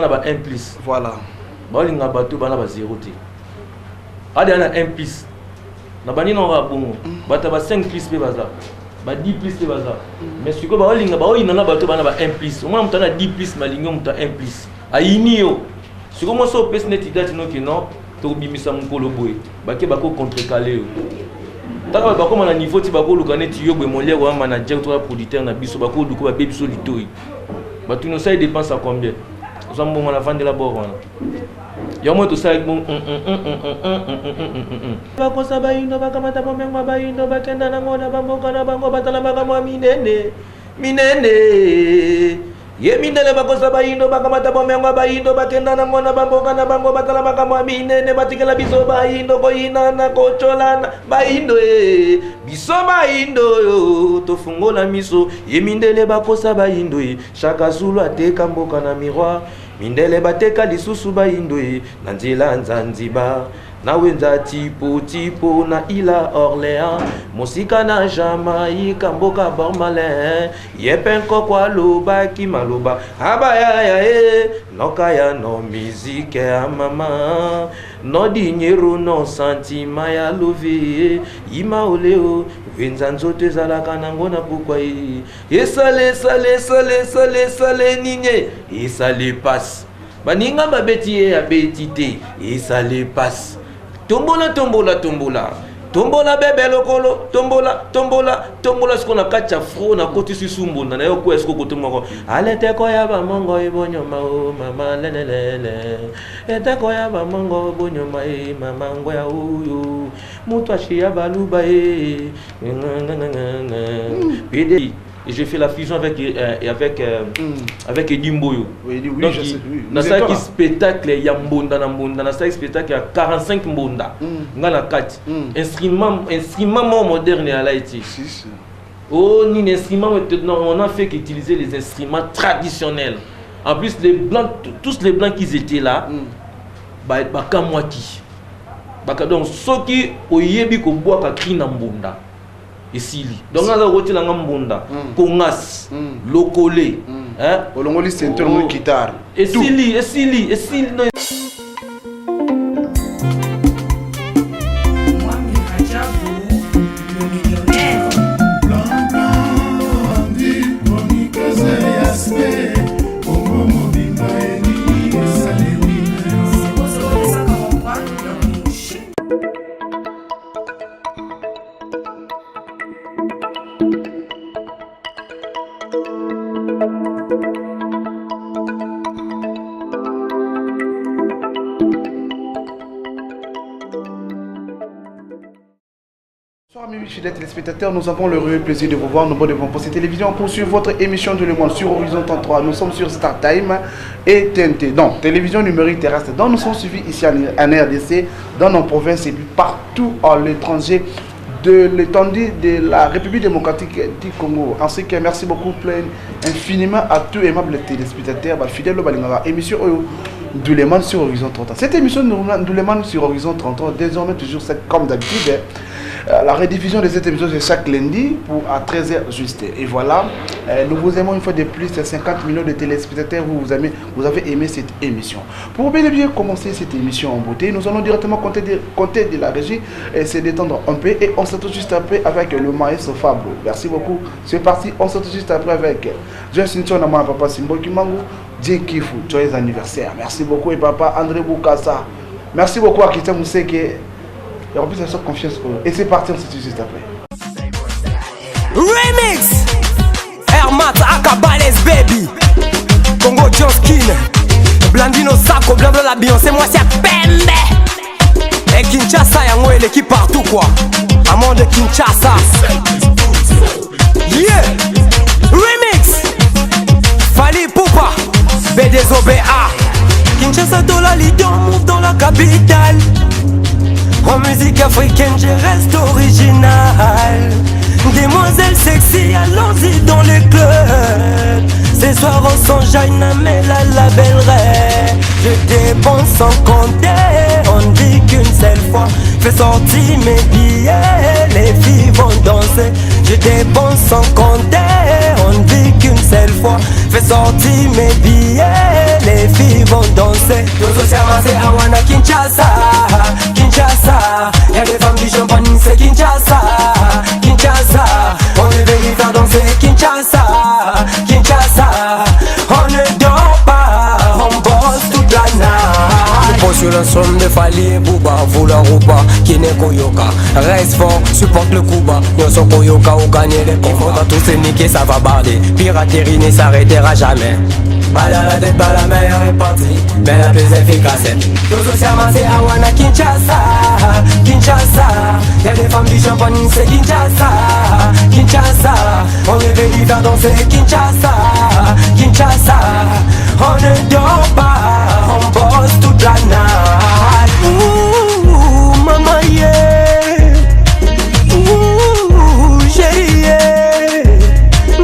On a 1 plus. Voilà. On a 0. On a 1 plus. On a 5 plus. 10 plus. Mais si on a 1 plus, on a 10 plus, mais on a 1 plus. Aïnio. Si on a 1 plus, on a contre-calé. Tant que on a niveau ti bako lukane ti yo bemolia wa manager to producteur na biso bako luko ba biso litoi. Ba tu no ça dépense à combien? Nous sommes bon à la fin de la bord. Ya mo to ça bon ba ko sa ba indo ba kamata bo menga ba indo ba kenda na ngona ba mboka na bango batala ba mo minene. Ye mindele bakosa ba indo ba kamata bo menga ba indo ba kenda na ngona ba mboka na bango batala ba mo minene batikela biso ba indo ko ina na ko cholana ba indo biso ba indo to fungola miso ye mindele bakosa ba indo chaka zulu ateka mboka na miroir mindele bateka lisusu ba indo na nzela Zanzibar na wenza tipo na ila Orléans musika na Jamaïque mboka Bormalin yepenko kwa loba ki maloba abaya nokaya no musique ya mama no dinero no sentiment ya love ima oleo wenza nzoto ezalaka nango na pokwa esale ninye esale passe baninga babeti ya betite esale passe tombola bebe lokolo tombola ce qu'on a kacha fro na koti sisumbu na yo ko esko koto moko alete ko ya ba mongo ibonyoma o mama lelelele ete ko ya ba mongo ibonyoma mama ngoya uyu mutu ashia baluba pd. Et j'ai fait la fusion avec Eddie Mboyo. Oui, donc, je sais. Dans ce spectacle, il y a Mbonda. Dans ce spectacle, il y a 45 Mbonda. Il y a 4. Instruments modernes à l'Haïti. Oh, ni instruments, on a fait qu'utiliser les instruments traditionnels. En plus, les blancs, tous les blancs qui étaient là, donc, ceux qui ont eu ko bois ka krina Mbonda. Esili donc on a roti la ngambunda kongas lokole hein olongoli ceinture mo guitare esili no Bonsoir mes fidèles téléspectateurs, nous avons le réel plaisir de vous voir nombreux devant pour cette télévision pour suivre votre émission de Le Monde sur Horizon 33. Nous sommes sur Star Time et TNT, donc télévision numérique terrestre, dont nous sommes suivis ici en RDC, dans nos provinces et puis partout à l'étranger de l'étendue de la République démocratique du Congo. En ce qui merci beaucoup infiniment à tous aimables téléspectateurs, fidèles au Balingara, émission de Le Monde sur Horizon 33. Cette émission de Le Monde sur Horizon 33, désormais toujours comme d'habitude. La rediffusion de cette émission c'est chaque lundi à 13h juste. Et voilà, nous vous aimons une fois de plus, 50 millions de téléspectateurs, vous avez aimé cette émission. Pour bien commencer cette émission en beauté, nous allons directement compter de la régie et se détendre un peu. Et on se retrouve juste après avec le maestro Fabio. Merci beaucoup. C'est parti, on se retrouve juste après avec Justin Tonama, papa Simbo Kimangu, Jake Kifu, joyeux anniversaire. Merci beaucoup et papa André Boukassa. Merci beaucoup à Christian Mousseke. Et en plus, ça soit confiance pour eux. Et c'est parti, on se tue juste après. Remix Hermat Akabales baby Congo John Skin Blandino Sako blabla la Beyoncé moi c'est Pembe Et Kinshasa yango elle qui partout quoi Amon de Kinshasa Yeah Remix Fali Poupa BDZOBA Kinshasa dans la leader move dans la capitale. En musique africaine, je reste original. Demoiselle sexy, allons-y dans les clubs. Ce soir on s'enjaille, mais la belle rêve. Je dépense sans compter, on dit qu'une seule fois. Fais sortir mes billets, les filles vont danser. Je dépense sans compter, on dit qu'une seule fois. Fais sortir mes billets, les filles c'est Awana Kinshasa, Kinshasa. Y'a des femmes qui champagne, c'est Kinshasa, Kinshasa. On est venu faire danser Kinshasa, Kinshasa. On ne dort pas, on bosse toute la night. Je pose sur l'ensemble de Fali et Bouba, vouloir ou pas, qui n'est Koyoka. Reste fort, supporte le Kuba. Nous sommes Koyoka ou gagner les combats. Il faut tous se niquer, ça va barder. Piraterie ne s'arrêtera jamais. Balle à la tête, balle à la meilleure est partie, mais la plus efficace. Tout socialement c'est Awana Kinshasa, Kinshasa. Y'a des femmes du champagne, c'est Kinshasa, Kinshasa. On est venu faire danser Kinshasa, Kinshasa. On ne dort pas, on bosse toute la night. Ouh, maman yeah. Ouh, chérie yeah.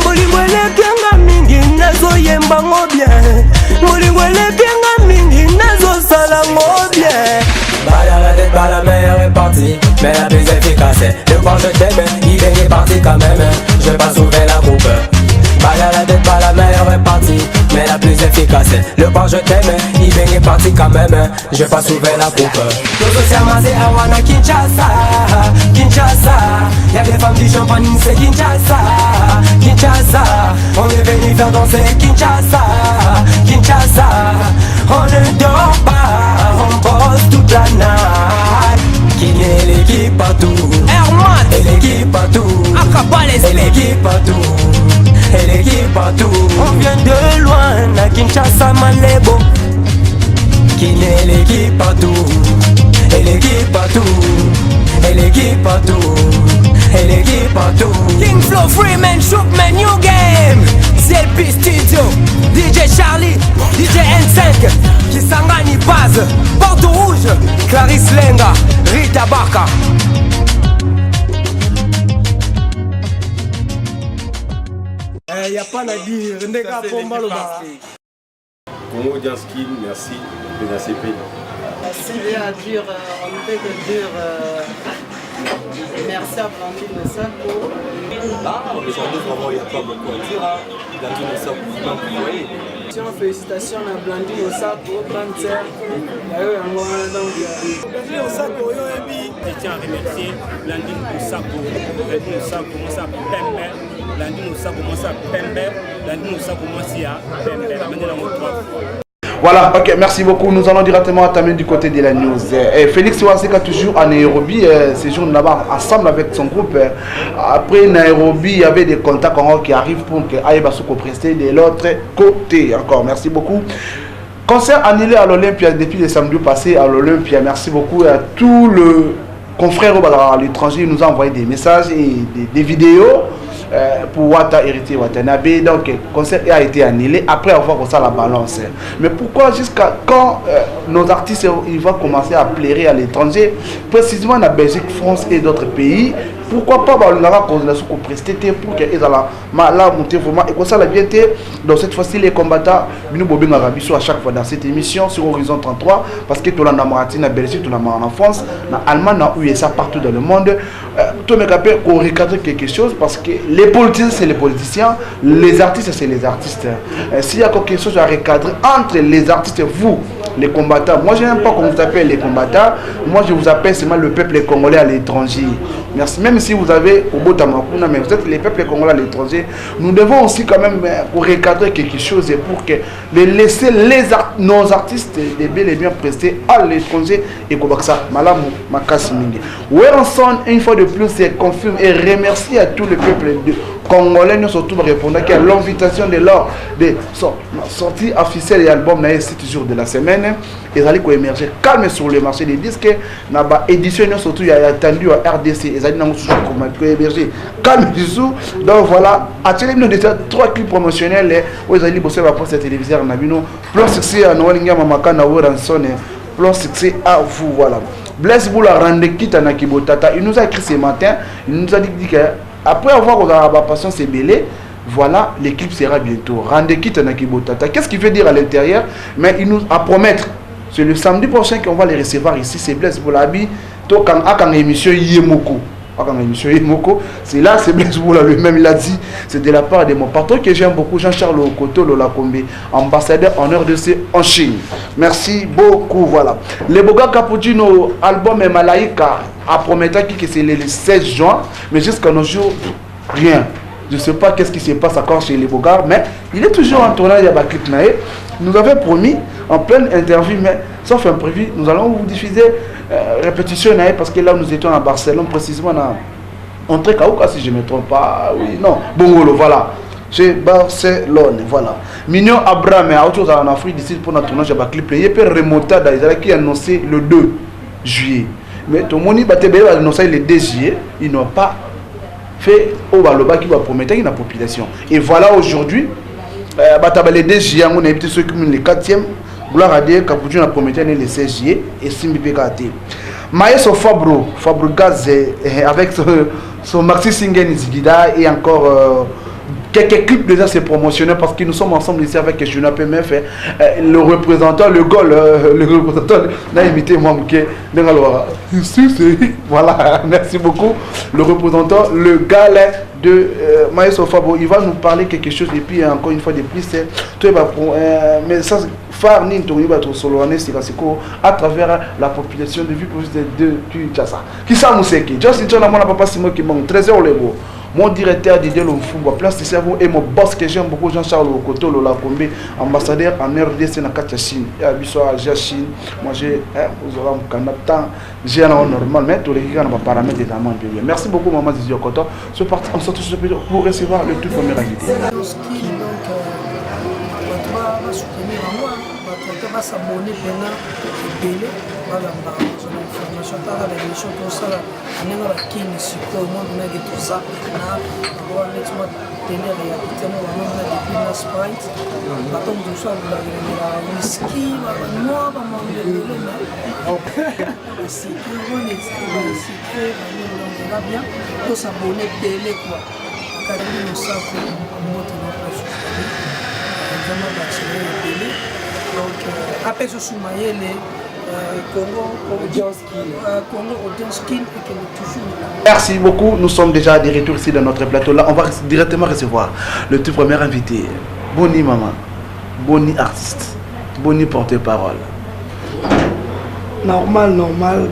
Bolingwele kenga mingi nazo yembango bien. Bolingwele kenga mingi nazo salango bien. Balle à la tête, balle à la meilleure est partie, mais la plus efficace. Le point je t'aime, il est parti quand même. Je vais pas sauver la coupe. Balle à la tête, balle à la meilleure est partie, mais la plus efficace. Le point je t'aime, il est parti quand même. Je vais pas sauver la coupe. Tout socialement c'est Awana Kinshasa, Kinshasa. Y'a des femmes du champagne, c'est Kinshasa, Kinshasa. On est venu faire danser Kinshasa, Kinshasa. On ne dort pas, on bosse toute la night. Qui est l'équipe partout, Herman. Et l'équipe partout, Akabales. Et l'équipe partout, et l'équipe partout. On vient de loin, à Kinshasa Malebo. Qui est l'équipe partout, et l'équipe partout, et l'équipe partout, et l'équipe partout. King Flow, Freeman, Shookman, New Game. CLP Studio, DJ Charlie, DJ N5, Kisangani Baz, Porte Rouge, Clarisse Lenga, Rita Baka. Y'a pas à dire, Ndeka Pomba le bar. Congo Dianskin, merci de la CP. Merci bien à dire, on ne fait que dire merci à Blandine de Sako. Aujourd'hui, vraiment, il n'y a pas beaucoup à dire. Blandine de Sako, vous voyez. Félicitations à Blandine Osako, grande sœur. Blandine Osako, je tiens à remercier Blandine Osako. Blandine Osako commence à Pembe. Blandine Osako commence à Pembe. Blandine Osako commence à Pembe. La manière dont on trouve. Voilà, ok, merci beaucoup. Nous allons directement entamer du côté de la news. Félix Ouasseka toujours à Nairobi, séjourne là-bas ensemble avec son groupe. Après Nairobi, il y avait des contacts qui arrivent pour que Aïba Soko prester de l'autre côté. Encore, merci beaucoup. Concert annulé à l'Olympia depuis le samedi passé à l'Olympia. Merci beaucoup à tout le confrère à l'étranger. Il nous a envoyé des messages et des vidéos. Pour Wata héritier Watanabe, donc le concert a été annulé après avoir reçu la balance. Mais pourquoi jusqu'à quand nos artistes ils vont commencer à plairer à l'étranger, précisément en Belgique, France et d'autres pays? Pourquoi pas on a coordination pour prester pour qu'ils aient la montée vraiment et comme ça la bienté. Donc cette fois-ci les combattants nous bobing Arabiso à chaque fois dans cette émission sur Horizon 33 parce que tout la Martine en Belgique, tout la en France, en Allemagne, en USA, partout dans le monde. Tout me rappelle qu'on recadre quelque chose parce que les politiciens c'est les politiciens, les artistes c'est les artistes. S'il y a quelque chose à recadrer entre les artistes et vous, les combattants, moi je n'aime pas qu'on vous appelle les combattants, moi je vous appelle seulement le peuple congolais à l'étranger. Merci. Même si vous avez au bout d'Amakuna, mais vous êtes les peuples congolais à l'étranger, nous devons aussi quand même recadrer quelque chose pour que les laisser nos artistes les bel et bien prestés à l'étranger et comme ça, Malamou Makasi Mingi. Werenson, une fois de plus, confirme et remercie à tout le peuple congolais, nous surtout répondant à l'invitation de leur sortie officielle et album c'est toujours de la semaine. Ils allaient émerger calme sur le marché des disques. N'a pas édition surtout il y a attendu à RDC. Ils allaient émerger calme dessous. Donc voilà, actuellement nous déjà 3 clips promotionnels où ils allaient bosser pour cette télévision. On a vu nous plus succès à Noël Ngamamaka na Werenson, plus succès à vous voilà. Blaise Boula rende quitte à Nakibotata. Il nous a écrit ce matin. Il nous a dit que après avoir la patience ébélée, voilà, l'équipe sera bientôt. Rendez quitte à Nakibotata. Qu'est-ce qu'il veut dire à l'intérieur? Mais il nous a promettre. C'est le samedi prochain qu'on va les recevoir ici. C'est Blaise Boula. Donc, quand émission Yemoko. C'est là, c'est Blaise Boula lui-même, il a dit, c'est de la part de mon patron que j'aime beaucoup, Jean-Charles Okoto Lolakombe, ambassadeur en RDC en Chine. Merci beaucoup, voilà. Les Boga Cappuccino, album et Malaïka, a promis que c'est le 16 juin, mais jusqu'à nos jours, rien. Je ne sais pas qu'est-ce qui se passe encore chez les Bogards, mais il est toujours en tournage à Baklik Nae. Nous avait promis en pleine interview, mais sauf imprévu, nous allons vous diffuser répétition parce que là nous étions à Barcelone, précisément en Trécaouka, si je ne me trompe pas. Oui, non, Bongolo, voilà. Chez Barcelone, voilà. Mignon Abraham, à autre chose en Afrique d'ici pour notre tournage à Baklik Nae, il peut remonter à Daïzala qui a annoncé le 2 juillet. Mais tout le monde a annoncé le 2 juillet, ils n'ont pas fait au Baloba qui va promettre une population. Et voilà aujourd'hui, les 2 juillet, on a été ceux qui ont le 4e. Gloire à Dieu, Capuchin a promis le 16 juillet et Simbi PKT. Maestro Fabro Gaz avec son Maxi Singen Zigida et encore quelques clips déjà c'est promotionné parce que nous sommes ensemble ici avec Juna PMF, le représentant, le goal, le représentant n'a imité moi voilà, merci beaucoup. Le représentant, le gars de Maestro Fabro, il va nous parler quelque chose et puis encore une fois de plus, mais ça à travers la population de vie de Kinshasa. Qui ça nous sait qui? Just in mon papa Simon qui manque 13 heures le beau. Mon directeur Didier Lomfumba, place de cerveau et mon boss que j'aime beaucoup, Jean-Charles Okoto Lolakombe, ambassadeur en RDC dans la Chine. Et à Bissau, à Chine, moi j'ai, vous aurez un Canada, j'ai un normal, mais tous les gars n'ont pas paramètres d'état-moment. Merci beaucoup, maman Zizi Okoto. Ce parti, on se retrouve pour recevoir le tout premier invité. va s'abonner pendant ebele balamba kozala information kaka na émission tosala ndenge bakini sikoyo mwa monaki toza na neti mwa tenere ya kutema bamona depuis na sprite bato mosusu abulakelela wiski bamwa bamambelele na esikre baesikre bamilongela bien tosabone ebele kua akademi mosako moto na professionali vraiment bachelor ebele. Donc, après ce Soumayele, Congo Audience Kin et que nous toujours. Merci beaucoup. Nous sommes déjà de retour ici dans notre plateau. Là, on va directement recevoir le tout premier invité. Boni maman, Boni artiste, Boni porte-parole. Normal.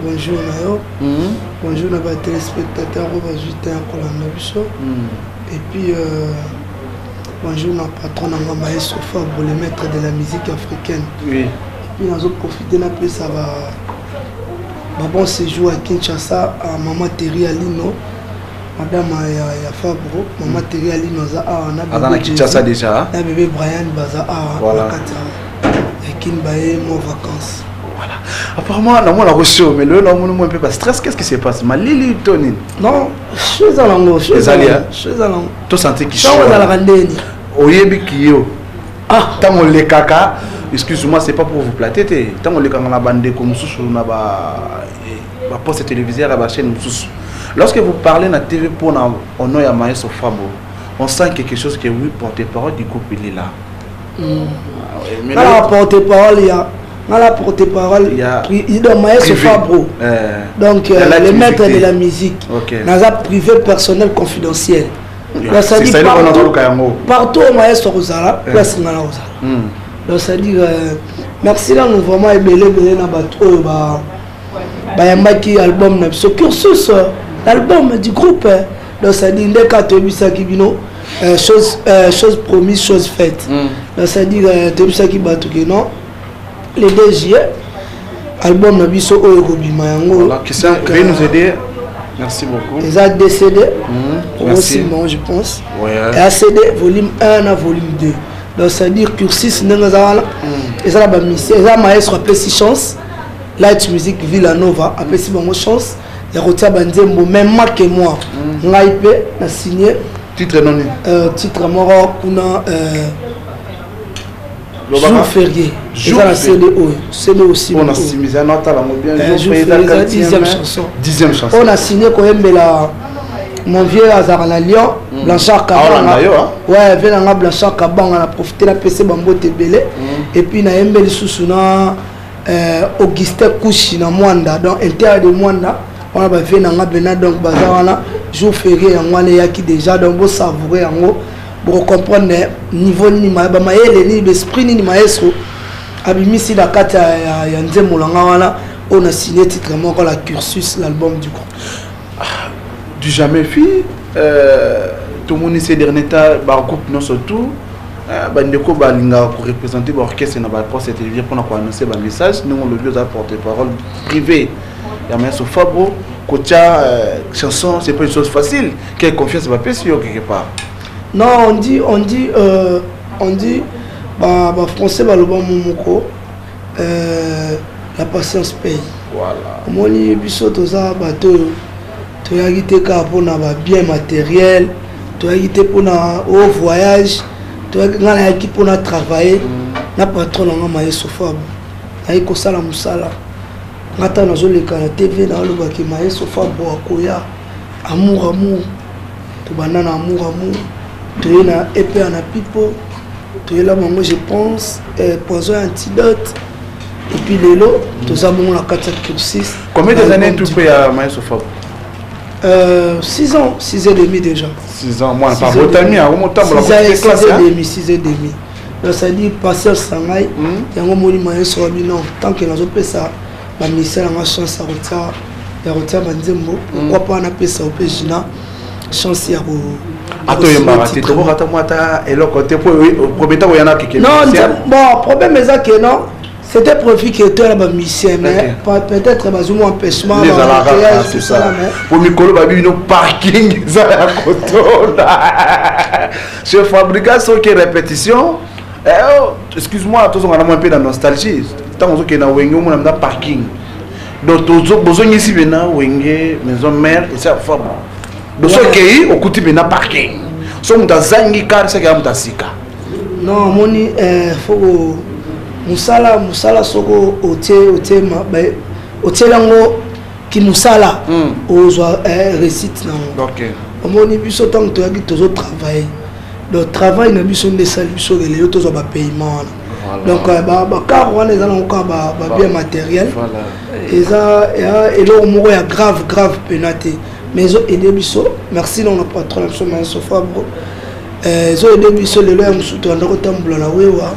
Bonjour Nayo. Bonjour à nos téléspectateurs. Et puis. Bonjour, notre patron Maestro Fabro, le maître de la musique africaine. Oui. Et puis, nous avons profité d'un peu, ça va. Bon séjour à Kinshasa, à Maman Terry Alino, Madame Fabro, Maman Terry Alino, on a Kinshasa déjà. Un bébé Brian Baza, voilà. Et Kinbaye, mon vacances. Voilà. Apparemment, on a reçu, mais le nom est un peu pas stress. Qu'est-ce qui se passe? Malili Tony. Non, je suis à l'angle. Je suis à l'angle. Tu sens qui chante? Je suis à la randonnée. Oyebi Kiyo. Ah, tant on les caca. Excuse-moi, c'est pas pour vous plater. Tant on les caca, on a bandé comme sous on a ba poste télévisé à la chaîne sous. Lorsque vous parlez na TV pour on a Maestro Fabro, on sent quelque chose qui est oui porte-parole du couple il est là. Mais là porte-parole il y a. Dans la porte-parole, il doit Maestro Fabro. Donc, le maître de la musique. Dans un privé personnel confidentiel. Ça dit partout au Maestro Rosala, place dans la Rosala. Donc, ça dit merci là, nous vraiment ébélé dans bateau. Bayamaki album, ce cursus, l'album du groupe. Donc, ça dit les 4 Bisakibino, chose promise, chose faite. Donc, ça dit Tebisaki Batukino. Les 2 juillet, album Nabiso Oerobi Mayango. Qui ça va nous aider. Merci beaucoup. Ils ont décédé. Aussi, bon, je pense. Ouais. Et ACD, volume 1 à volume 2. Donc, ça veut dire cursus, ils ont la mission. Ils ont Maestro appelé 6 chances. Light Music Villanova appelé 6 chance. Il y a Rotia Bandembo, même moi que moi. Ngaïpe, a signé. Titre non. Titre mort, Kuna. Jour férié. Jour CDO. CD aussi. On a signé un autre jour férié, 10e chanson. 10e chanson. On a signé quand même mon vieux Azar la Lyon, Blanchard Kabanga. Ouais, Venanga Blanchard Kabanga, on a profité de la PC Bambo Tebele. Et puis on a Mbeli Sousouna, Augustin Kouchi na Mwanda, donc intérieur de Mwanda. on va faire un bena donc bazar jour férié en wana yaki déjà donc vous savourer en haut pour comprendre niveau ni ma ba maele ni l'esprit ni maestro abimisi la carte ya nzembo langa wana on a signé titrement la cursus l'album du groupe du jamais fait tout le monde ces derniers temps ba groupe non surtout bandeko balinga pour représenter l'orchestre na ba poste télévision pour annoncer ba message nous on le lieu porte-parole privé ya maestro Fabro Kocha chanson c'est pas une chose facile quelle confiance va passer quelque part. Non, on dit bah français bah le bon momoko la patience paye. Voilà. Moi ni biso toza bateau to yagite ka pona ba bien matériel, to yagite pona au voyage, to ngala yaki pona travailler na patron nga maestro Fab. Ayi ko sala musala. Ngata nazo leka na TV na loba ki maestro Fab akoya amour to banana amour tu es là et puis on a pipo tu es là moi je pense poison antidote et puis les lots tous à mon la 4 cursus. Combien d'années tu fais à maestro Fab? 6 ans, 6 et demi déjà. 6 ans, moi pas votre ami à remonter pour la classe 6 et demi. Donc ça dit passer sangai et on moni maestro non tant que nous on ça la ministère a chance à retirer banzembo pourquoi pas on appelle ça au pejina chance ya bon problème est que non c'était profit que tu as la musicien mais peut-être pas un empêchement c'est ça pour Mikolo babi no parking ça la je fabrication qui répétition excuse-moi tous on a un peu de nostalgie tant que na wenge on a parking donc besoin ici bena wenge maison mère et ça Fab donc ce qui au côté bena parking so mutazangi car c'est que mutasika non moni faut musala soko otie lango ki musala ozwa récite na OK moni biso tant to yaki tozo travailler le travail na biso ndesali biso le tozo ba paiement donc ba car wana eza na ka ba bien matériel eza et le moko ya grave penate mais zo aider biso merci non patron biso maestro Fabro zo aider biso lelo ya musuto ndako tambula na wewa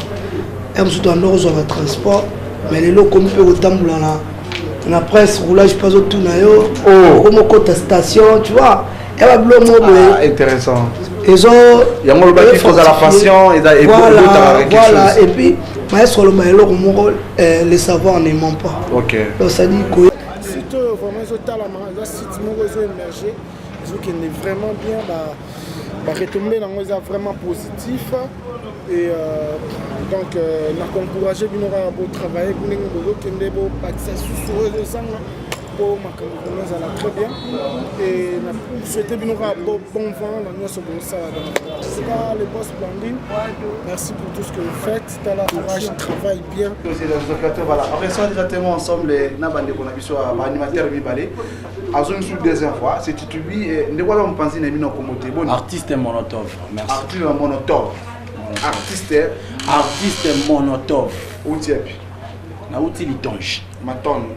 ya musuto ndako zo ba transport mais lelo comme peut otambula na presse roulage pas au tout na yo comme côté station tu vois et va blo mo intéressant ils ont yango le baki cause la passion et voilà et puis maestro le maelo mo le savoir ne ment pas OK donc ça dit vraiment la site mo émerger qui est vraiment bien retomber dans vraiment positif et donc on encourager bien à travailler pour nous beau accès pour ma très bien et souhaiter bien bon vent dans notre ça les boss Blandine merci pour tout ce que vous faites t'as la courage travaille bien voilà après ça directement ensemble na bande ko na biso animateur bibalé azon sous deuxième fois c'est titubi ne quoi on pense na bino komote bon artiste monotone merci artiste monotone outiepi na outil litonge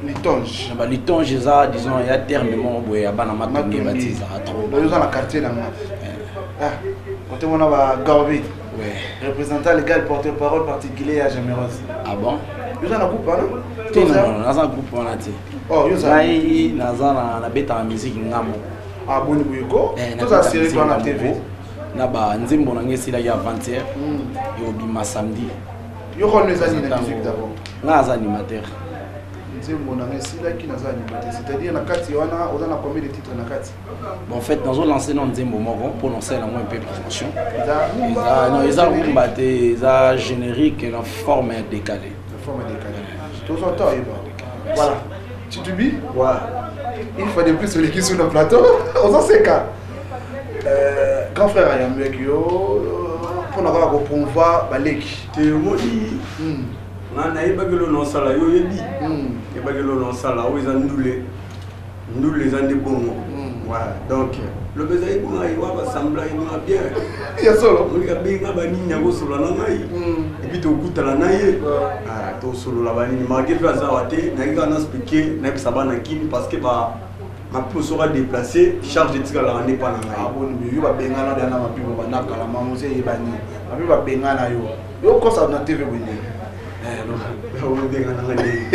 litonge ba litonge ça disons il y a terme mon boy abana matonge baptise à trop dans la quartier là quand on a ba Garbi représentant légal porte-parole particulier à Jameros ah bon vous en a groupe non non dans un groupe on a dit oh yo ça na beta la musique ngamo ah boni buyeko tout ça série dans la TV na ba nzimbo na ngesi la ya avant-hier yo bima samedi yo connais ça la musique d'abord na za animateur nzimbo na ngesi la qui na za animateur c'est-à-dire na kati wana on a combien de titres na kati bon en fait dans on lancer non nzimbo moko pour lancer la moins un peu promotion non ils a rumbaté ça générique en forme décalée tout ça toi voilà Titubi une fois de plus sur l'équipe sur le plateau on s'en sait quand grand frère Ayambek yo pour n'avoir qu'au promouvoir baleki te modi na ebagelo non sala yo yebi ebagelo non sala o ezan ndule ezan de bongo voilà donc le besoin est bon il va sembler bien il y a solo on ga benga bani nyago solo na ngai et puis to kutala na ye to solo la bani marqué fa za wate na nga na expliquer na sabana kini parce que ba ma pipo sera déplacé charge de tika la rende pas na ngai. Ah bon, mais yo ba bengana dans ma pipo ba na kala mamuze yebani. Ma pipo ba bengana yo. Yo ko ça na TV wende. On bengana ngai.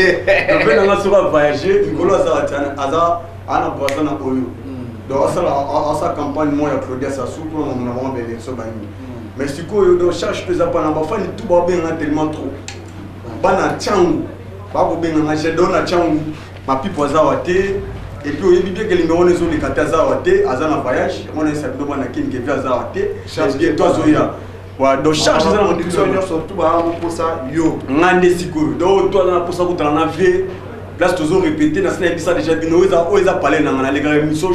Donc on sera voyager, ngolo ça aza ana boisa na oyo. Donc ça campagne moi ya Claudia Sassou pour on a vraiment belle so bani. Mais si ko yo donc charge pesa pas na ba fa ni tout ba bengana tellement trop. Bana tchangu. Ba ko bengana je donne na tchangu. Ma pipo za wate. Et puis, il y a des gens qui ont été en voyage, on a essayé de voir qui est charge de toi, Zoya. Donc, charge de toi, surtout pour ça, yo. Ngande Siko. Donc, toi, pour ça, vous en avez, place toujours répété, dans ce déjà, ils ont parlé dans les émissions,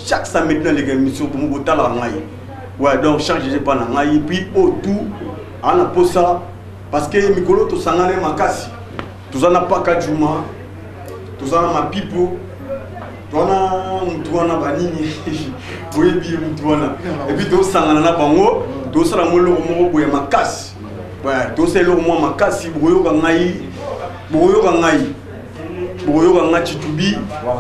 chaque samedi, dans les émissions, pour vous voter la maille. Ouais, donc, charge de pas la maille. Et puis, autour, on a pour ça, parce que Mikolo, tout ça, on a ma casse. Tout ça, n'a pas qu'à Juma, tout ça, ma pipo. Twana mtuana banini boyebi mtuana et puis to sangana na bango to sala molo mo boye makasi ouais to selo mo makasi boyo ka ngai chitubi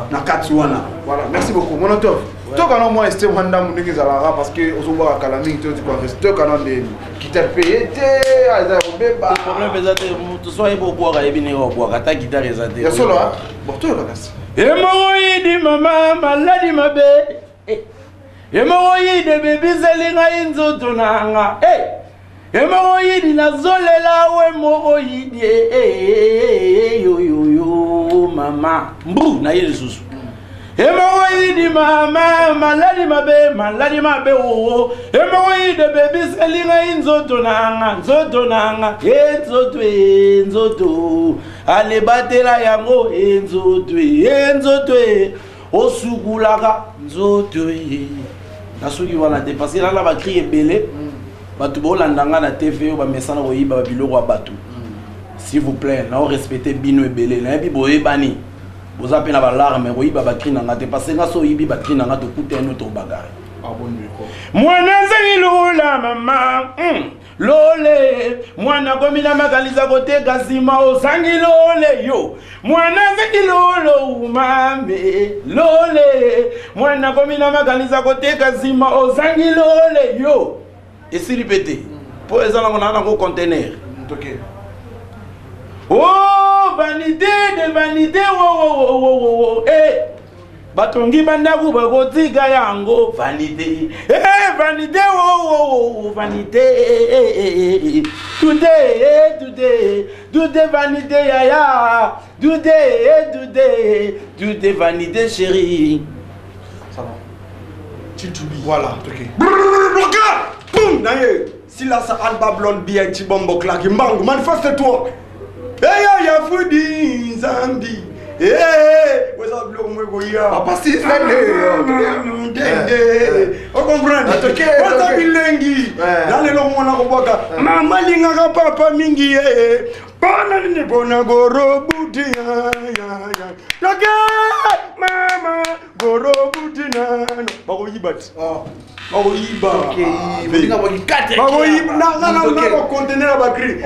na katsuana. Voilà, merci beaucoup Monotov. To kana mo este wanda muniki zalara parce que ozoba kalami to di quoi reste kana de qui t'a payé te aza beba problème pesate to so ebo boa ka ebine ko boa ka ta guitare ezate ya solo ha borto la kasi. Emoyidi mama maladi mabe Emoyidi baby zelinga inzoto nanga Emoyidi nazolela we moyidi yo yo yo mama mbu na yele susu Emoyidi mama maladi mabe o Emoyidi baby zelinga inzoto nanga nzoto ale batela yango enzoto osugulaka nzoto nasuki wana te parce que là ba crier belé batu bolandanga na TV ba mesana ko yiba biloko ya batu s'il vous plaît na respecter bino ebele na bi boye bani boza pe na ba larme ko yiba ba cri na ngate parce que ngaso yibi ba cri na ngato kuta un autre bagarre mwana zengilula mama lole mwana komina makaliza koteka sima osangi lole yo mwana zengilolo umame lole mwana komina makaliza koteka sima osangi lole yo et si répété pour les gens on a un conteneur oh vanité de vanité oh batongi bandaku bakotika yango vanité vanité oh vanité tout est vanité yaya tout est vanité chérie ça va Chitubi voilà ok boum naye si là ça alba blonde bien chibombo claque mbangu manifeste-toi ya fudi zambi wesa blog mo go ya papa si on comprend wasa bilengi nale lo mona ko boka mama linga ka papa mingi bona ni bona goro buti ya toke mama goro buti na bako yibat bako yiba okay ndinga bo kate bako yiba na ko conteneur ba cri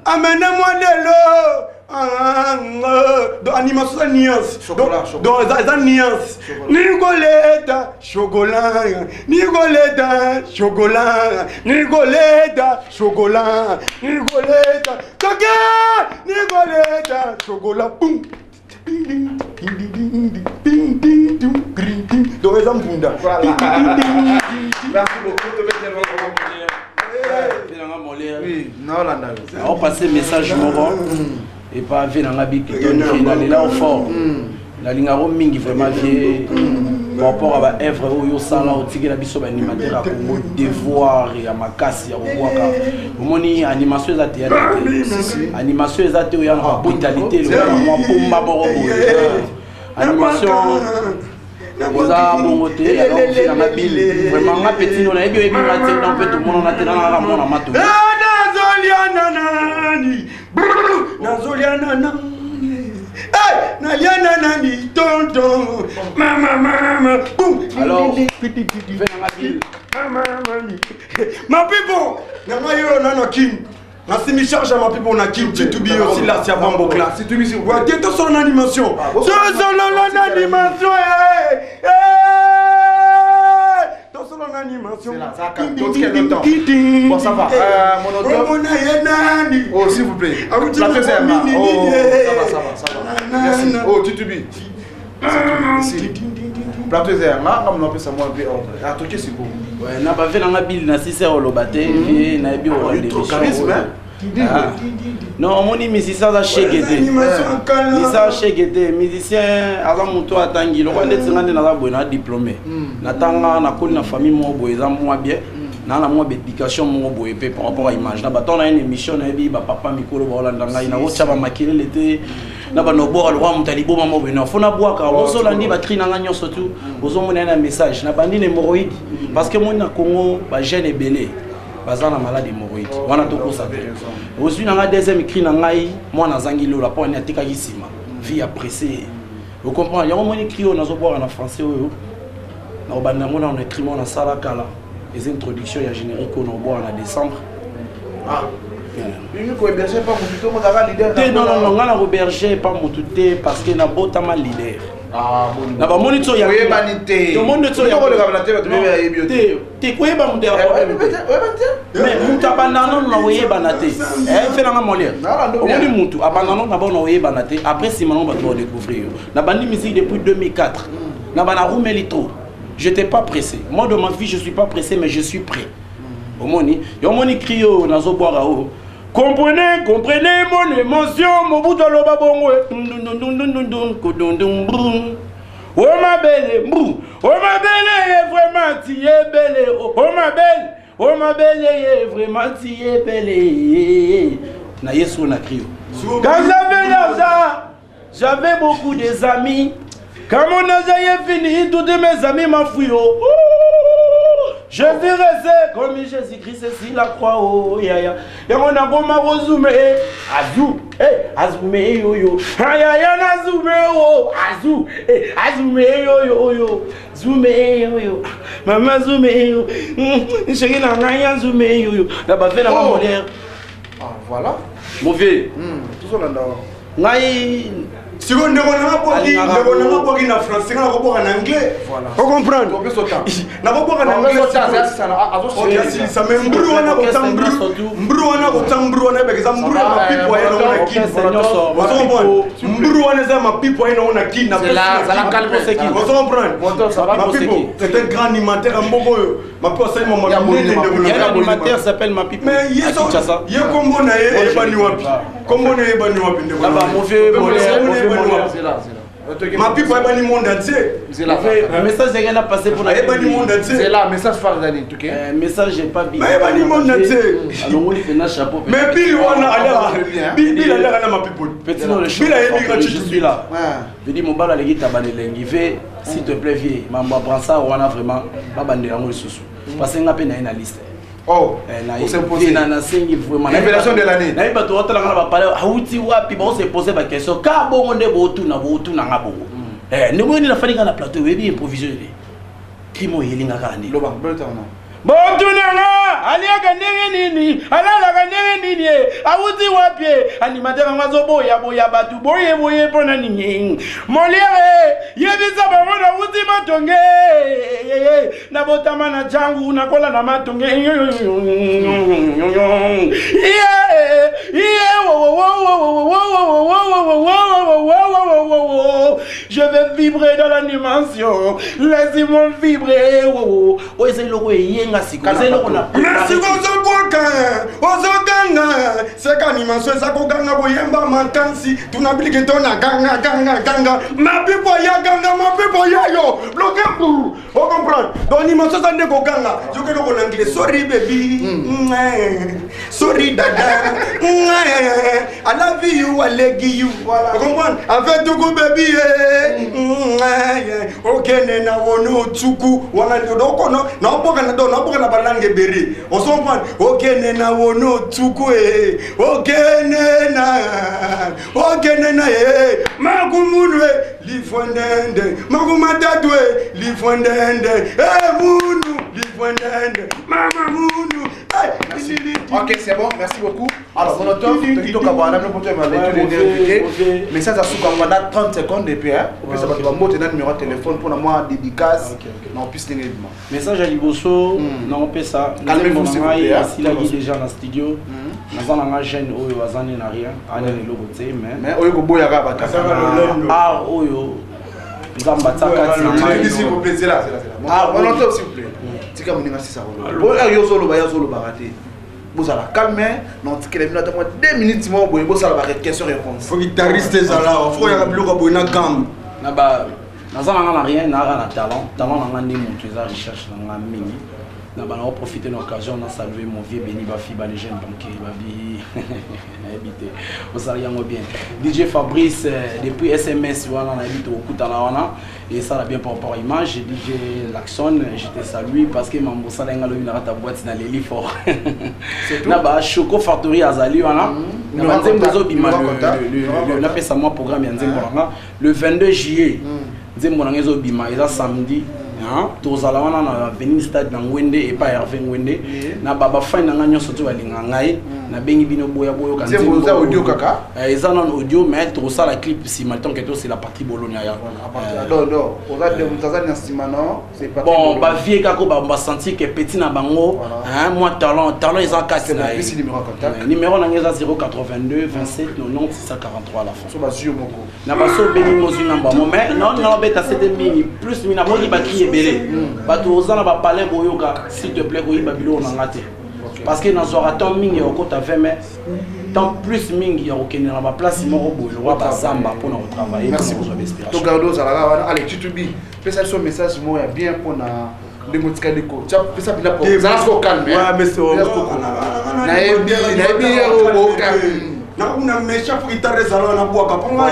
amenez-moi de l'eau dans animation nuance dans la nuance Nicoletta chocolat toke Nicoletta chocolat boum dans les ambunda merci beaucoup oui non là on passe message moro et pas venir dans la bique dans là au fort la lingaro mingi vraiment vie par rapport à ba œuvre où ça là au tigre la biso ba animateur Congo devoir et à makasi ya kokwaka omoni animation za théâtre animation za théâtre ya brutalité le moi pomba boro animation oza bongo te alors c'est la mabile vraiment ma petite on a bien bien raté dans fait tout le monde on a tenu à ramon à matou nazoliana nani naliana nani tonton mama boum alors fais dans la ville ma people na mayo nano king Merci Michel, j'ai ma pipe, on a qui Titubi aussi là, c'est avant Bocla. Si tu mis ouais, t'es sur l'animation. Sur l'animation, sur l'animation. C'est là, ça a le temps. Bon, ça va. Mon auteur. Oh, s'il vous plaît. La deuxième. Oh, ça va. Merci. Oh, Titubi. Ici. Plateau zéro, là, on appelle ça moi bien ordre. Ah, toi c'est beau. Ouais, n'a pas fait dans la bille, n'a 6 heures au lobaté, et n'a bien au rendez-vous. Non, mon musicien a chéguété. Il a chéguété. Musicien, avant mon tour à Tanguy, le roi d'être dans la bonne diplômé. Natanga, n'a connu la famille, mon boy, moi bien. Dans la moins d'éducation, mon boy, par rapport à l'image. N'a pas une émission, n'a pas papa, Mikolo, Bolanda, il n'a pas de maquiller l'été. Na ba no boire le roi mutalibo mamo beno fona boire car on solandi batterie na ngagnon surtout ozo mona na message na bandi hémorroïde parce que moi na Congo ba jeune ebelé baza na malade hémorroïde wana to ko savoir aussi na deuxième écrit na ngai moi na zangi lo la po na tika kisima vie appréciée vous comprenez yango moni écrit on azo boire en français oyo na banda mona on écrit mon na sala kala les introductions ya générique on boire en décembre ah. Non, non, non, Berger pas mon tout parce que n'a pas mal leader. Ah, bon. N'a pas mon tout ya. Tout le monde tout ya. T'es quoi ba mon mais mon tabanano na oye banate. Fait na molière. On dit mutu abanano na ba na oye banate. Après si maintenant on va découvrir. Na bandi musique depuis 2004. Na ba na Roumelito. J'étais pas pressé. Moi de ma vie je suis pas pressé mais je suis prêt. Au moni, yo moni crio na zo boire ao. Comprenez, comprenez mon émotion, mon bout de l'oba bongo. Oh ma belle, oh ma belle, vraiment tu es belle. Oh ma belle, vraiment tu es belle. Na yesu na crio. Quand j'avais l'argent, j'avais beaucoup des amis. Quand mon argent est fini, tous mes amis m'ont fouillé. Je vais rester comme Jésus-Christ si la croix oh ya ya ya mon aboma rozume azu azume yo yo ya ya na zume oh azu azume yo yo yo zume yo yo mama zume yo chérie na ngaya zume yo yo la ba fait la moderne ah voilà mauvais tout ça là ngai si on ne pas boire en français, on va boire en anglais. Vous comprenez? On va boire en anglais. Ça me mbrouana ko tambru. Mbrouana ko tambru na beka mbrouana ma pipo ya na ki. Mbrouana za ma pipo ya na ki na. Ça la calme c'est qui? Vous comprenez? Ma pipo, c'est un grand animateur mbogo. Ma pipo ça maman. L'animateur s'appelle ma pipo. Mais il kombo na e bani wapi. Kombo na e bani wapi ndeko. Là-bas mauvais c'est là. Ma pipe est dans le monde entier. C'est là. Le message est bien passé pour la c'est là, message phare d'année, tout cas. Message n'est pas bien. Mais il est dans le monde entier. Alors, on fait un chapeau. Mais Bill, on a l'air. Bill a l'air à ma pipe. Petit nom, le chien. Je suis là. Je dis, mon bal à l'église, t'as banné l'enguivé. S'il te plaît, vieux. Maman, prends ça, on a vraiment. Pas banné l'angle sous. Parce que n'a pas une liste. Oh, c'est posé. Révélation de l'année. Na iba to otala ngala ba parler hauti wapi ba on se poser ba question ka bongo nde botu na nga bongo. Ne mo ni na fani kana plateau webi improviser. Kimo yelinga kani. Loba, beltana. Botu na nga aliaga ndenge nini? Alala ga ndenge nini? Hauti wapi? Animateur ngazo boya batu boye pona nini? Moliere yebisa ba mona hauti matonge. Na botama na jangu na kola na matonge. Je vais vibrer dans l'animation. Laissez-moi vibrer. Merci c'est qu'animation ça ganga boyemba makansi tunabilike tona ganga ma pipo ya ganga ma pipo ya yo bloqué pour on comprend donc animation ça ne ko ganga je que ko l'anglais sorry baby sorry dada I love you I leg you voilà on comprend avec tout baby OK nena wono tsuku wana ndoko no boka na balange beri on se comprend OK nena wono tsuku OK nena magumunwe lifondende magumatatwe lifondende munu lifondende mama munu Ok, c'est bon, merci beaucoup. Alors, mon auteur, mais ça se pendant 30 secondes et puis, ça va monter dans le numéro de téléphone pour moi dédicace. Non, plus d'éléments. Message à Liboso, non, on peut ça. Calmez-vous s'il vous plaît. S'il a dit déjà dans le studio, nous avons un jeune Oyo Azane n'a rien, Anne et Loboté, mais Oyo Boyaga Bataka. Ah, Oyo. Zambataka, s'il vous plaît, c'est là. Ah, mon auteur, s'il vous plaît. Tika Moninga, c'est ça. Yozolo Baraté. Vous allez calmer, non, tu as 2 minutes, vous allez question-réponse. Il faut que guitariste les là, il faut que tu aies un gamme. Nous avons rien, nous avons un talent. Talent, nous avons des recherches, nous avons mini. Nous avons profité de l'occasion de saluer mon vieux Béni Bafi, les jeunes banquiers, habité. Vous allez bien. DJ Fabrice, depuis SMS, on a habité au Koutanawana. Et ça a bien par rapport à l'image. DJ Laxon, je te salue parce que mon boss a ta boîte dans les lits forts. C'est tout. Là, Choco Factory Azali, le 22 juillet, samedi. Tozala wana na venir stade na Ngwende et pas Hervé Ngwende na baba fin na nganyo surtout balinga ngai na bengi bino boya boyo kan c'est audio kaka ils en audio mais to ça la clip si maintenant que c'est la partie Bologna ya non on va de mutazani na simano c'est pas bon ba vie kako ba sentir que petit na bango hein moi talent ils en casse na numéro na ngeza 082 27 90 643 à la fin so ba zio moko na baso bengi mozinga ba mais non beta c'était mini plus mina boni baki bato ozana ba palais boyoka s'il te plaît koyiba bilo na ngate parce que dans orateur mingi okota 20 mais tant plus mingi ya okene na ba place moko boyo wa bazamba pour na travailler merci beaucoup to gardo zalala wana allez tu bi pesa so message mo ya bien pour na demotika deko tu pesa bila pour ça se calme ouais mais c'est na ebi o calme na una mecha pour guitare zalo na boaka ponga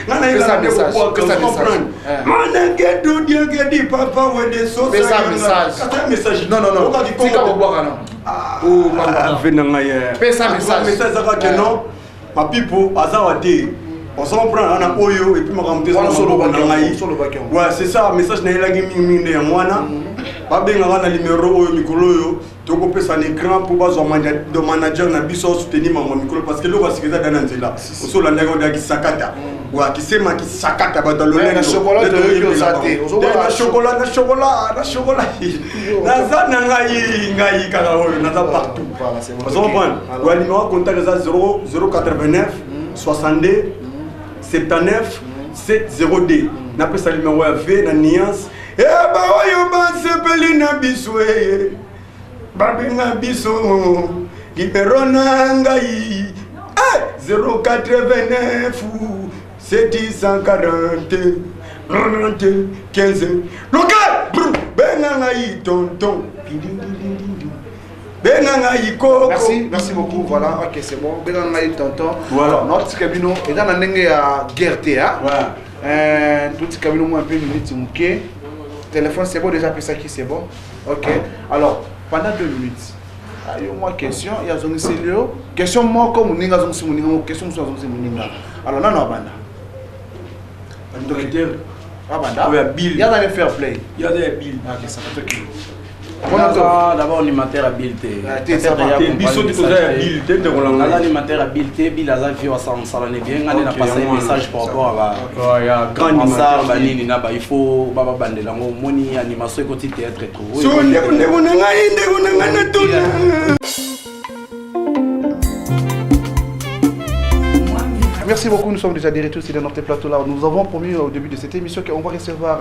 na ila message comprendre mana gedo dia gedi papa we de so ça message non tika boaka non oh papa venanga ye pesa message zaka que non ma pipo azawa de on s'en prend na oyo et puis makamte solo banangai ouais c'est ça message na ila gimi ne mwana ba benga na numéro oyo mikolo yo toko pesa un écran pour bazo de manager na biso soutenir mon micro parce que le va secrétaire dans nzela oso la ndeko de kisakata wa kisema kisakata ba dans le na chocolat de yosaté na chocolat na za ngai kala oyo na za partout on comprend wa numéro contact za 089 62 79 702 na pesa numéro ya V na nuance eh ba oyo ba sepeli na biswe Babinga biso Giperona ngai 089 740 90 15 Local Benga ngai tonton Benga ngai koko Merci beaucoup voilà OK c'est bon Benga ngai tonton voilà notre cabino et dans la ndenge ya guerre voilà tout cabino moi un peu minute muke téléphone c'est bon déjà pour ça qui c'est bon OK alors pendant 2 minutes. Moi question, il y a zone sérieux. Question moi comme ninga zone simuninga, question sur zone simuninga. Alors non banda. Docteur banda. Il y a des fair play. Il y a des billes. OK, ça fait que. D'abord animateur habileté. Biso de cause habileté de Roland. Animateur habileté, bilaza vie wa sala ne bien ngane na passer un message par rapport à ya grand ça banini na ba il faut baba bandela ngo moni animation côté théâtre trop. So ndeko na tuna. Merci beaucoup, nous sommes déjà des retours sur notre plateau là. Nous avons promis au début de cette émission qu'on va recevoir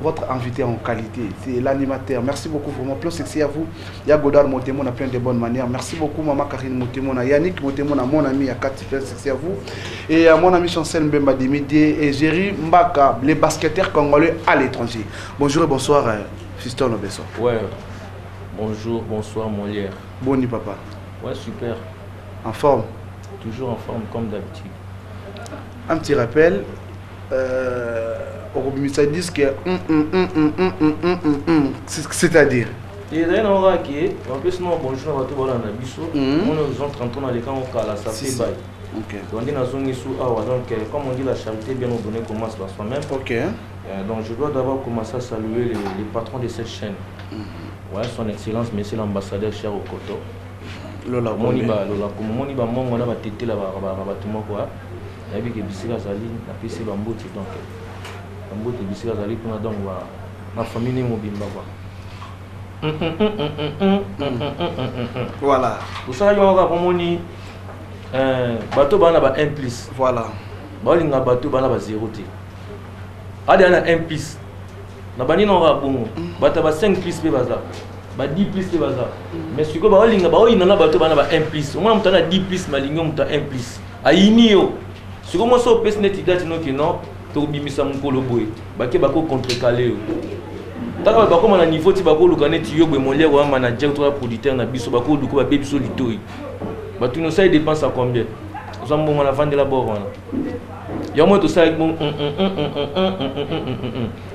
votre invité en qualité, c'est l'animateur. Merci beaucoup, vraiment plus sexy à vous. Il y a Godard Motemon a plein de bonnes manières. Merci beaucoup, Maman Karine Motemon, Yannick Motemon, mon ami, à Cathy, sexy à vous. Et à mon ami Chancel Mbemba Demidi et Jerry Mbaka, les basketteurs congolais à l'étranger. Bonjour et bonsoir, Fiston Obeso. Ouais, bonjour, bonsoir, Molière. Boni, papa. Ouais, super. En forme? Toujours en forme, comme d'habitude. Un petit rappel. Ça dit que c'est-à-dire et là on va qui en plus non bonjour à tout voilà na biso on nous en 30 ans les camps au kala ça fait bail OK donc on a zone sous donc comme on dit la charité bien nous donner commence par soi-même OK donc je dois d'abord commencer à saluer les patrons de cette chaîne Ouais, son excellence, monsieur l'ambassadeur cher au Koto. Lola Moniba, Moniba, on a battu la bâtiment quoi. Il y a que Bissira Zali, la PC Bamboti, donc Bamboti Bissira Zali, pour donc ma famille n'est mobile. Voilà. Pour ça, il y aura pour moni bateau bana ba 1 plus. Voilà. Balinga bateau bana ba 0 t. Ade na 1 plus. Na bani na ra bongo. Bata ba 5 plus pe baza. Ba 10 plus pe baza. Mais ce que balinga ba oyina na bateau bana ba 1 plus. On m'a mutana 10 plus malinga muta 1 plus. Ayini yo. Ce que moi so pes net idati no ki non to bimisa mukolo boy. Ba ke ba ko contrecaler yo. Taka ba ko na niveau ti ba ko lukane ti yo be mon lèvre manager to producteur na biso ba ko luko ba be biso litoi. Bah, tu nous sais, dépenses à combien? Nous avons la fin de la borne. Il y a moins tout ça avec mon.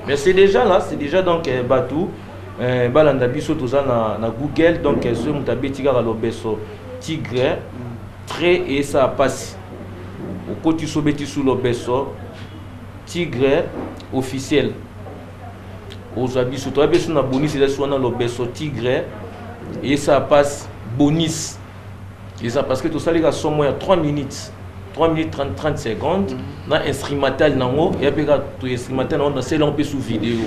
Mais c'est déjà là, c'est déjà donc Batou. Balanda biso tout ça na Google. Donc, ce mutabe tigara l'obeso tigre. Très et ça passe. Au côté sobeti sous l'obeso tigre officiel. Aux abisso. Toi, biso na bonus, c'est soit dans l'obeso tigre. Et ça passe bonus. Et ça parce que tout ça les gars sont moins 3 minutes 30 secondes dans instrumental nango et après tout instrumental on c'est là on peut sous vidéo.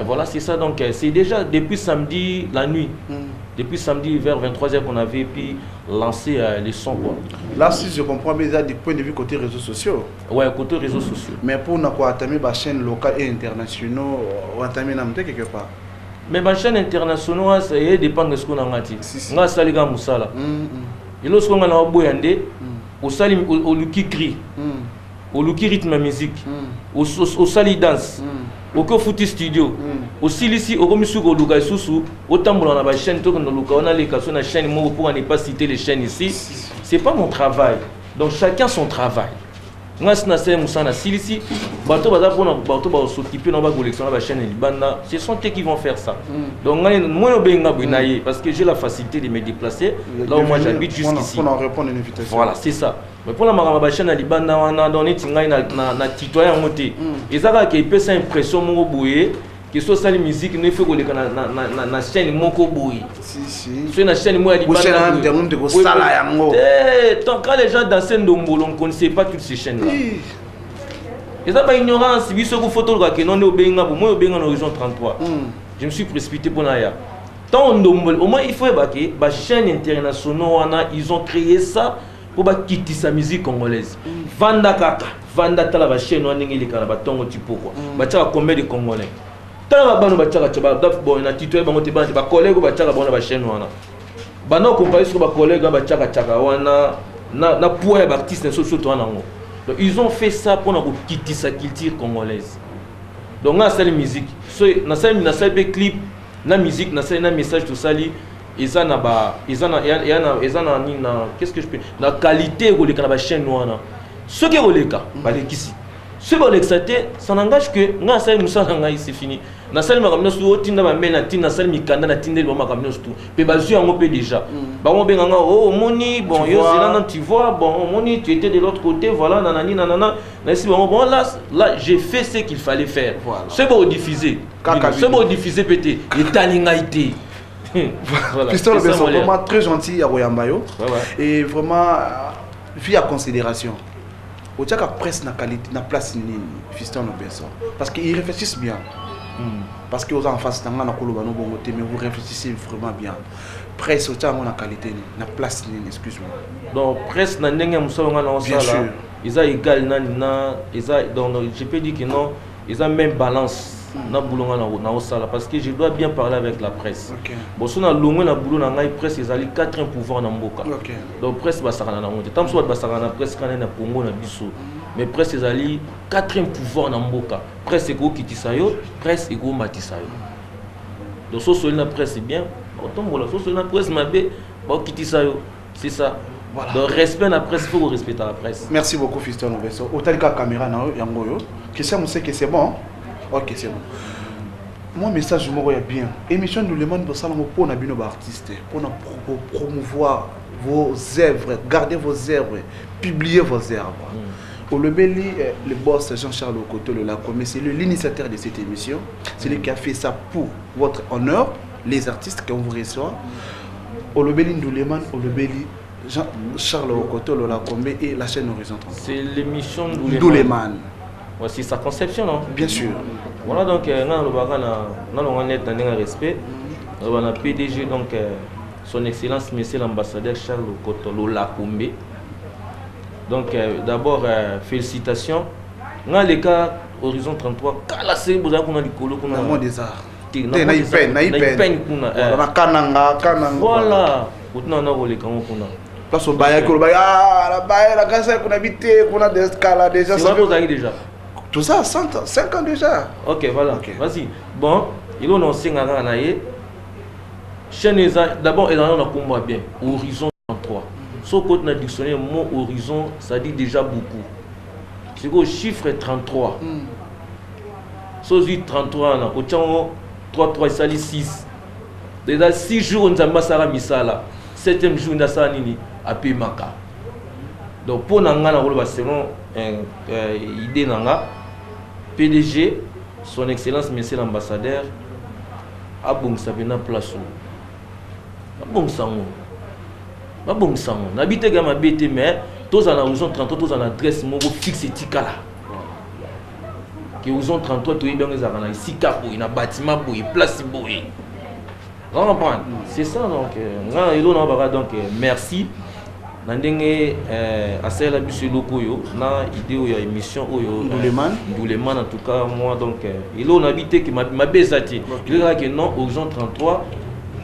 Voilà, c'est ça donc c'est déjà depuis samedi la nuit. Depuis samedi vers 23h qu'on avait puis lancé les sons quoi. Là si je comprends bien du point de vue côté réseaux sociaux. Ouais, côté réseaux sociaux. Mais pour n'a quoi entamer ma chaîne locale et internationale ou entamer namte quelque part. Mais ma chaîne internationale, ça dépend de ce qu'on a dit. Nga sali ga musala. Et lorsqu'on a un boyande, au sali au luki cri, au luki rythme musique, au sali danse, au kofuti studio, au silisi au komisu au luka susu, au tambola na ba chaîne to na luka on a les cas sur la chaîne moi pour ne pas citer les chaînes ici. C'est pas mon travail. Donc chacun son travail. Ce sont eux qui vont faire ça. Donc moi parce que j'ai la facilité de me déplacer là où moi j'habite jusqu'ici. Voilà, c'est ça. Mais pour la chaîne à Libana, on a donné na titoyen monté. Et ça qui peut cette impression mon boué que ce soit la musique ne faut que na chaîne mon boué. Sur la chaîne moi Libana. Quand les gens dansent Ndombolo, on ne connaissait pas toutes ces chaînes là. Et ça par ignorance, si vous photo que non obenga pour moi obenga en horizon 33. Je me suis précipité pour naya. Tant Ndombolo, au moins il faut évacuer ba chaîne internationale, ils ont créé ça pour quitter sa musique congolaise. Vanda kaka, vanda tala ba chaîne on ngi likala ba tongo tipo quoi. Ba tala combien de congolais. Tala ba no ba tala ba daf bon na titoye ba ngote ba collègue ba tala ba na ba chaîne wana. Ba no comparer sur ba collègue ba tala wana na poids d'artistes surtout en ango. Donc ils ont fait ça pour nous quitter sa culture congolaise. Donc on a cette musique, so na cette clip, na musique, na message tout ça li, ils en a qu'est-ce que je peux, la qualité de la chaîne noire. Ce qui est le cas, ici. Ce qui est ça n'engage que na ça c'est fini. Na salle makamno su tinda ba mena tinda salle mikanda na tindel ba makamno su pe bazu yango pe déjà ba mo benganga oh moni bon yo zela tu vois bon moni tu étais de l'autre côté voilà nanani nanana mais si bon là j'ai fait ce qu'il fallait faire voilà. C'est bon diffuser pété et talingaité voilà Piston c'est vraiment très gentil à Royambayo et vraiment vu à considération au tchaka presse na qualité na place ni Fiston Obeso parce qu'ils réfléchissent bien. Parce que aux en face mais vous réfléchissez vraiment bien. Presse au temps la qualité la place excuse-moi. Donc presse na ndenge musonga na osala ils a égal na ils a donc je peux dire que non ils ont même balance na boulonga na osala parce que je dois bien parler avec la presse. Bon so na longo na boulot na ngai presse ils ali 4 pouvoir na mboka. Donc presse basakana na monte tant soit basakana presse kana na pongo na biso. Mais presse ezali 4e pouvoir na mboka. Presse eko kitisa yo, presse eko matisa yo. Donc so so na presse bien, autant voilà so so na presse mabe, ba kitisa yo. C'est ça. Voilà. Donc respect la presse, faut respecter la presse. Merci beaucoup Fiston Obeso. Otalika caméra na yango yo. Question on sait que c'est bon. OK, c'est bon. Mon message moi bien. Émission nous demande pour ça pour na bino ba artiste, pour promouvoir vos œuvres, garder vos œuvres, publier vos œuvres. Le boss Jean-Charles Okoto, c'est l'initiateur de cette émission. C'est lui qui a fait ça pour votre honneur les artistes qu'on vous reçoit. Olobeli Ndouleman, Olobeli Charles Okoto, Lola Kombe et la chaîne Horizon 33. C'est l'émission Ndouleman. C'est sa conception, non? Bien sûr. Voilà, donc, nous avons un respect. On a PDG, donc, son Excellence, Monsieur l'ambassadeur Charles Okoto, Lola Kombe. Donc, d'abord, félicitations. Dans les cas Horizon 33, c'est vous avez des colos qu'on a des arts. Voilà. Place au bail, la bail, la casse qu'on habite, qu'on a des scala déjà. Ça vous avez déjà. Tout ça, 5 ans déjà. Ok, voilà. Vas-y. Bon, il y a un signe à Ranaye. D'abord, il y a un combat bien. Horizon 33. Sauf que dans le dictionnaire, le mot horizon, ça dit déjà beaucoup. C'est que le chiffre est 33. Sauf que 33, au tchango, 3, ça dit 6. Déjà 6 jours, on a Masara Misala. 7e jour, on a Sanini, à Pimaka. Donc, pour nous, selon l'idée, PDG, son Excellence, Monsieur l'ambassadeur, a bon sabena place. A bon sang. A bon sang. N'habite gama BT mais tous en horizon 33, tous en adresse mon fixe tikala. Que horizon 33 to bien les arana ici capo, il a bâtiment pour il place pour. C'est ça donc donc merci. Nandenge asela biso loko yo na idée ya émission oyo Ndouleman en tout cas moi donc il on habité que ma bezati il là que non horizon 33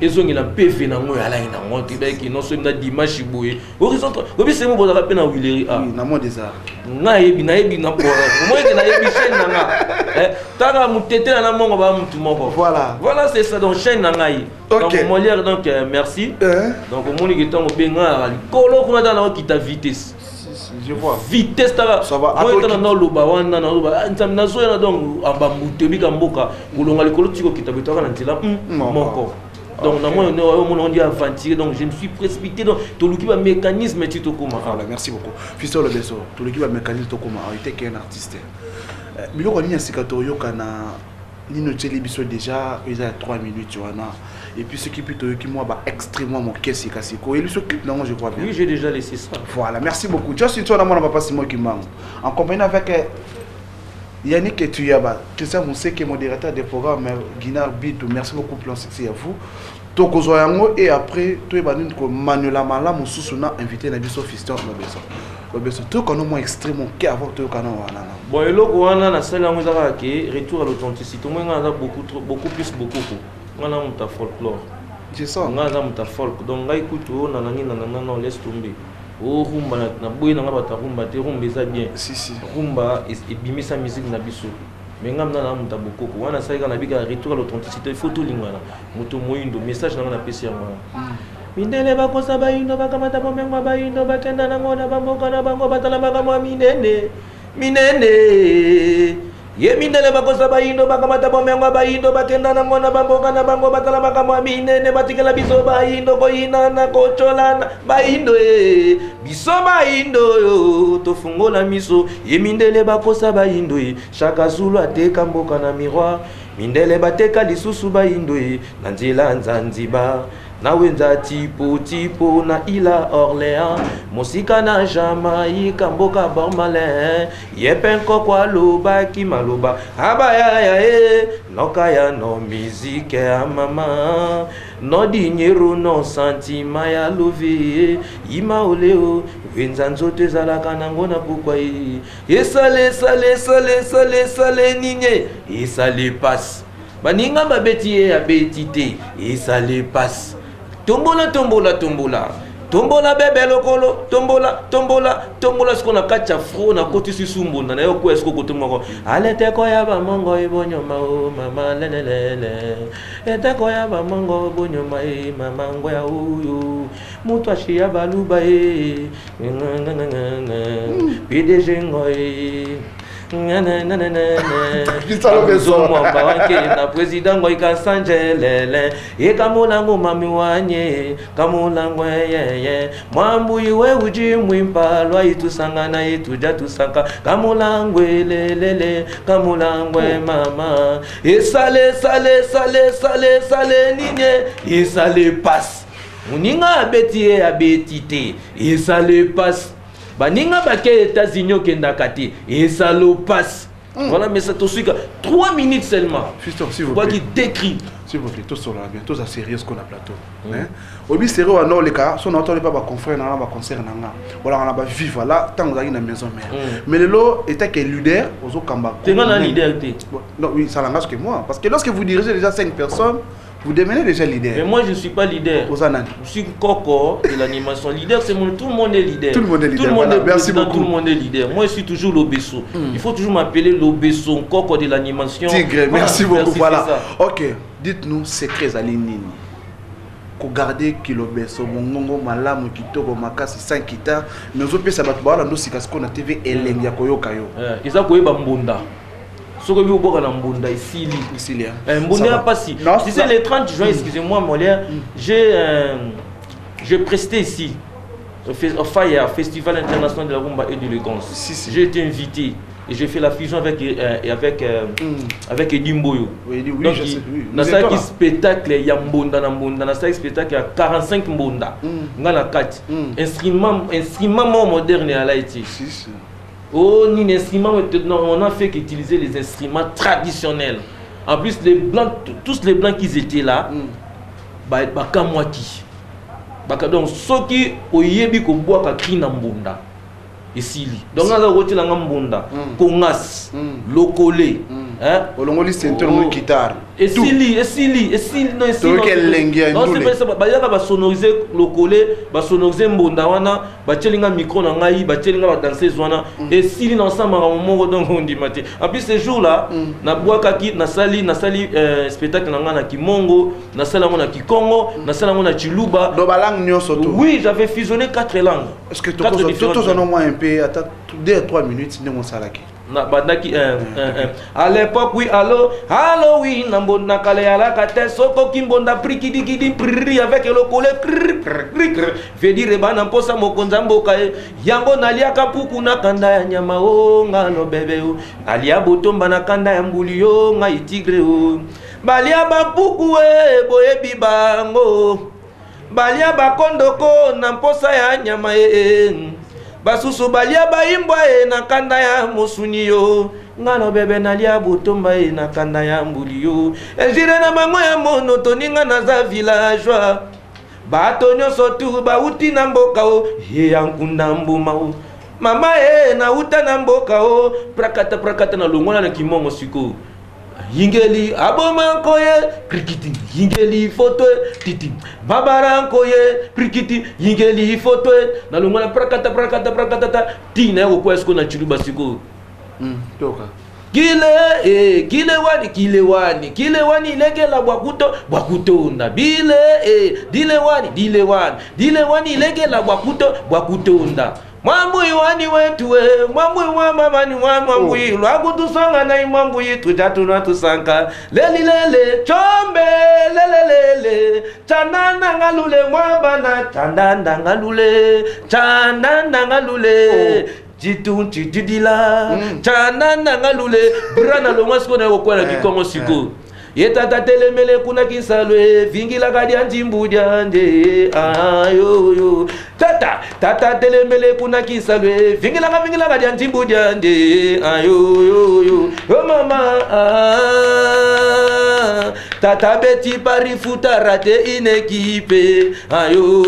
ils ont il a PV na moi ala ina moi que non so na dimanche boye horizon 3 obi c'est mo boza pe na Wileri ah na mo des arts na yebi na po moi que na yebi chaîne na tanga mutete na mongo ba mutu moko voilà c'est ça donc chaîne na ngai. Donc Molière donc merci. Donc au monde qui est en benga kolo kuna dans qui ta vitesse. Je vois. Vitesse ta ça va. Moi étant dans loba wana na loba ntamna zo na donc amba mutebi kamboka kulonga likolo tiko qui ta betaka na ntila moko. Donc on dit aventuré donc je me suis précipité donc tout le mécanisme est tout comme voilà merci beaucoup. Fiston le beso tout le mécanisme tout comme a été qu'un artiste. Biloko ni sikatoyo kana Nino Tchelibiso déjà, il y a 3 minutes, tu vois. Et puis ce qui plutôt qui moi extrêmement mon caisse et cassico. Et lui ce clip non je crois bien. Oui j'ai déjà laissé ça. Voilà merci beaucoup. Just une fois on va passer moi qui manque. En compagnie avec Yannick et Tuyaba. Christian Moussé qui est modérateur des programmes Guinard Bitou. Merci beaucoup pour l'assistance à vous. Toko Zoyango et après tu es banni comme Manuela Mala Moussuna invité na biso Fiston le besoin. Tout qu'on a moins extrêmement qui avant tout qu'on a voilà. Bon et là on a la salle on a qui retour à l'authenticité. Moi on a beaucoup plus. On a un folklore. C'est ça. On a un folk. Donc là écoute on a non laisse tomber. Oh rumba na boy na ba ta rumba te rumba ça bien. Si. Rumba et bimisa musique na biso. Mais ngam na muta bokoko wana sai kana biga retour à l'authenticité photo lingana moto moyindo message na na pesi yango mindele bakosa bayindo bakamata bomengo bayindo bakenda nango na bamboka na bango batala makamwa minene ye mindele bakosa bayindo bakamata bomengo bayindo bakenda nango na bamboka na bango batala makamwa minene batikela biso bayindo koyina na kocholana bayindo biso bayindo tofungola miso ye mindele bakosa bayindo chaka zulu ateka mboka na miroir mindele bateka lisusu bayindo na nzela Zanzibar na wenza tipo na ila Orléans mosika na Jamaïque mboka Bormalin yepenko kwa loba ki maloba abaya nokaya no musique ya mama no dinero no sentiment ya love ima oleo wenza nzoto ezalaka nango na pokwa esale ninye esale passe baninga babeti ya betite esale passe tombola bébé lokolo tombola ce qu'on a kacha fro na koti susumbu na yo ko esko koto moko alete ko ya ba mongo ibonyoma o mama lelelele eteko ya ba mongo ibonyoma mama ngoya uyu mutu ashia baluba PDG ngoy na président ngoi kasanjelele e kamulango mami wanye kamulango ye mwambu iwe uji mwimpalwa itusangana ituja tusaka kamulango lelele kamulango mama e sale ninye e sale passe muninga abeti abetite e sale passe baninga bake États-Unis kenda kati et ça le passe. Voilà, mais ça te suit 3 minutes seulement. Fiston, s'il vous plaît. Quoi qu'il décrit. S'il vous plaît, tous sur la bien, tous à sérieux ce qu'on a plateau. Obi sérieux à non les cas, si on n'entend pas ma confrère dans ma concert nanga. Voilà, on a pas vivre là tant on a une maison mère. Mais le lot était que leader aux Kamba. Tu es un leader. Non, oui, ça l'engage que moi parce que lorsque vous dirigez déjà 5 personnes, vous devenez déjà leader. Mais moi je ne suis pas leader. Je suis coco de l'animation. Leader, c'est mon... tout le monde est leader. Tout le monde est leader. Tout le monde est merci président, beaucoup. tout le monde est leader. Moi je suis toujours l'obesso. Il faut toujours m'appeler l'obesso, coco de l'animation. Tigre, merci beaucoup. Voilà. Ok, dites-nous secrets à l'inini. Qu'on garde kilobesso, mongongo, malamu, kitoko, makasi, 5 guitares. Nous autres, ça va te voir, nous, si qu'on a TV, elengia koyokayo. Ils ont quoi mbunda. Ce que vous voyez mbunda ici, mbunda pas si. Si c'est le 30 juin, excusez-moi, Molière, j'ai presté ici au Festival international de la rumba et de l'élégance. J'ai été invité. Et j'ai fait la fusion avec Eddie Mboyo. Oui, donc, dans ce spectacle, il y a Mbonda. Dans ce spectacle, il y a 45 Mbonda. Il y a 4. Instrument moderne à l'Haïti. Oh, ni instrument, on a fait qu'utiliser les instruments traditionnels. En plus, les blancs, tous les blancs qui étaient là, bah, Kamwaki. Donc, ceux qui ont yebi ko bois ka krina Mbonda. Ici, donc on a roté la Mbonda, Kongas, Lokole, hein, Olongoli ceinture de guitare. Et Sili, non, c'est ça. Bah va sonoriser Lokole, va sonoriser Mbonda wana, va telinga micro na ngai, va telinga va danser wana. Et Sili ensemble à mon donc on dit matin. En plus ces jours-là, na boakaki, na sali spectacle na ngana Kimongo, na sala na Kikongo, na sala na Chiluba. Do balang nyoso to. Oui, j'avais fusionné 4 langues. Est-ce que tous en ont moins un peu à 2 à 3 minutes de mon salaki. À l'époque, oui, allô, oui, Nambona Kaleala Kate, Soko Kimbonda, Prikidi Kidi, Pri, avec le collet, Vedi Rebana Posa Mokonzambo Kae, Yambo Nalia Kapuku Nakanda, Nyamao, Ngano Bebe, Alia Botomba Nakanda, Yambulio, Ngai Tigre, Balia Bapuku, Boye Bibango, Balia Bakondoko, Namposa Nyamae. Basusu balia baimba na kanda ya musuniyo ngano bebe nalia butomba na kanda ya mbulio ejire na bango ya monotoninga na za villageois bato nyonso tu bauti na mboka o ye yankunda mbuma o mama na uta na mboka o prakata na longola na kimongo siko Yingeli abomankoye krikiti yingeli foto titi babarankoye krikiti yingeli foto na lungana prakata tina ko esko na chiluba siko toka kile wani legela bwakuto na bile dile wani legela bwakuto nda Mambu iwani wetu mambu iwa mama ni mambu ilu akutusonga na imambu yitu jatu na tusanka lele chombe lele chananda ngalule mwabana chananda ngalule chitudila chananda ngalule brana lomwasko na okwala kikongo siko Yetata telemele kuna kisalwe vingila kadia njimbu diande ayo tata telemele kuna kisalwe vingila kadia njimbu diande ayo mama tata beti pari futa rate inekipe ayo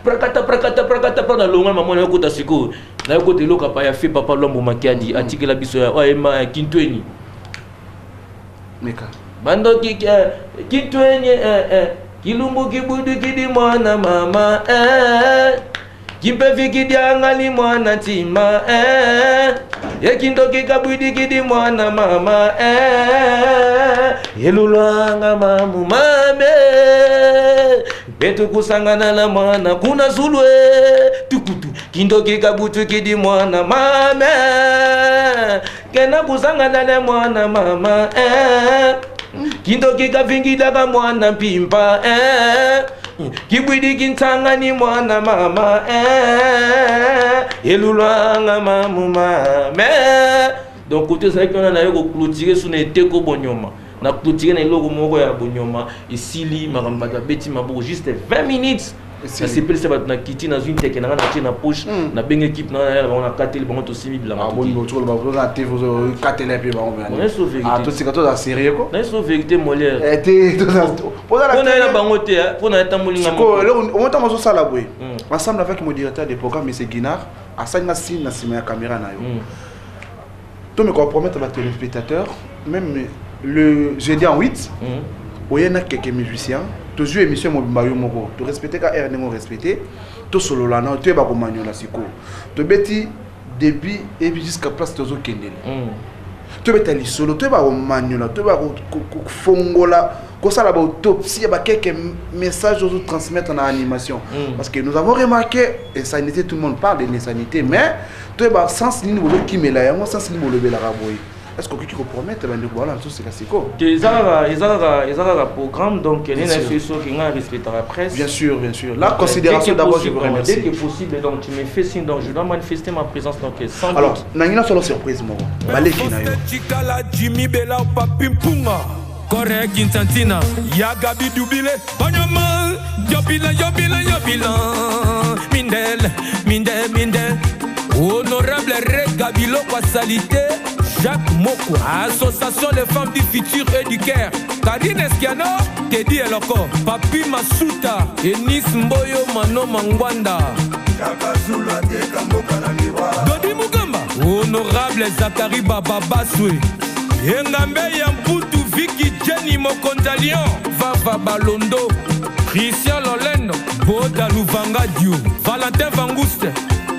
prakata na longa mama na kuta siku na côté loka pa ya fait papa lombo makiadi atikela biso ya oema kintweni meka bando kintweni kilumbu kibudu kidi mwana mama kimpe vikidi angali mwana tima yekindo kikabudi kidi mwana mama yelulanga mamu mame betu kusangana la mwana kuna zulwe tukutu kindoki kabutu kidi mwana mama kena kusangana la mwana mama kindoki kavingida ka mwana pimpa kibwidi kintanga ni mwana mama elulanga mamu mama. Donc côté ça qu'on a eu clôturer sur n'était ko bonyoma na clôturer na logo moko ya bonyoma ici maramba beti mabo juste 20 minutes. Ça s'appelle ça na kiti na une teke na na poche na ben équipe na on a katel bango to simi blanc. Ah bon no to ba na te vous katel pe bango ben. On est sauvé. Ah to c'est quand on a sérieux quoi. On est sauvé vérité Molière. Te to na. On a la bango te pour na ta molinga. Ko on ta mozo sala boy. Ensemble avec mon directeur de programme monsieur Guinard, à ça na signe na sima ya caméra na yo. Tu me compromettre à les téléspectateurs, même le jeudi en 8, où il y a quelques musiciens, tu joues émission Mobimbayo Moko, tu respectes quand RNMO respecté, tu solo là, tu es pas comme Magnon la Siko. Tu bêtis début et jusqu'à place de Zozo Kendel. Tu bêtis solo, tu es pas comme Magnon là, tu es pas comme Fongola, comme ça là-bas autopsie, il y a quelques messages aux autres transmettre en animation. Parce que nous avons remarqué, et sanité, tout le monde parle de l'insanité, mais tu es pas sans ligne qui me l'a, moi sans ligne le la raboyer. Est-ce que tu peux promettre de voilà tout c'est classico. Ils ont un programme donc il y a une institution qui respecte la presse. Bien sûr, bien sûr. La considération d'abord je vous remercie. Dès que possible donc tu me fais signe donc je dois manifester ma présence donc sans. Alors, n'angina solo surprise moi. Baleki na yo. Chikala Jimmy Bela Papi Mpunga. Correct Quintantina, Yagabi Dubile, Banyamal, Yobila, Mindel, Honorable Regabilo Quasalité, Jacques Moko, Association des femmes du futur et du Caire, Karine Esquiano, Teddy Eloko, Papi Masuta, Enis Mboyo Mano Mangwanda, Dodi Mugamba, Honorable Zakari Baba Baswe, Engambe Yamputu Vicky Jenny Mokondalion, Vava Balondo, Christian Loleno, Boda Luvanga Dio, Valentin Vangouste,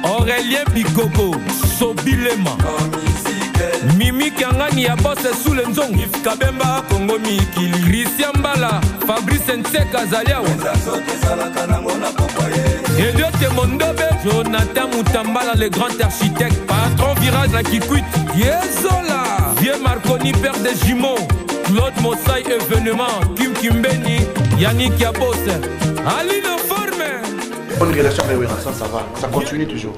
Aurélien Bikoko, Sobilema, Mimi Kangani ya bosse sous le nzong, Yves Kabemba Kongo Mikili, Christian Bala, Fabrice Nseka Zaliawa, Eliote Mondobe, Jonathan Moutambala, le grand architecte, patron virage la Kikwit, Yezola, Vieux Marconi, père des jumeaux, Claude Mossai événement, Kim Kimbeni, Yannick Yabos, Ali le forme. Bonne relation avec Wera, ça va, ça continue toujours.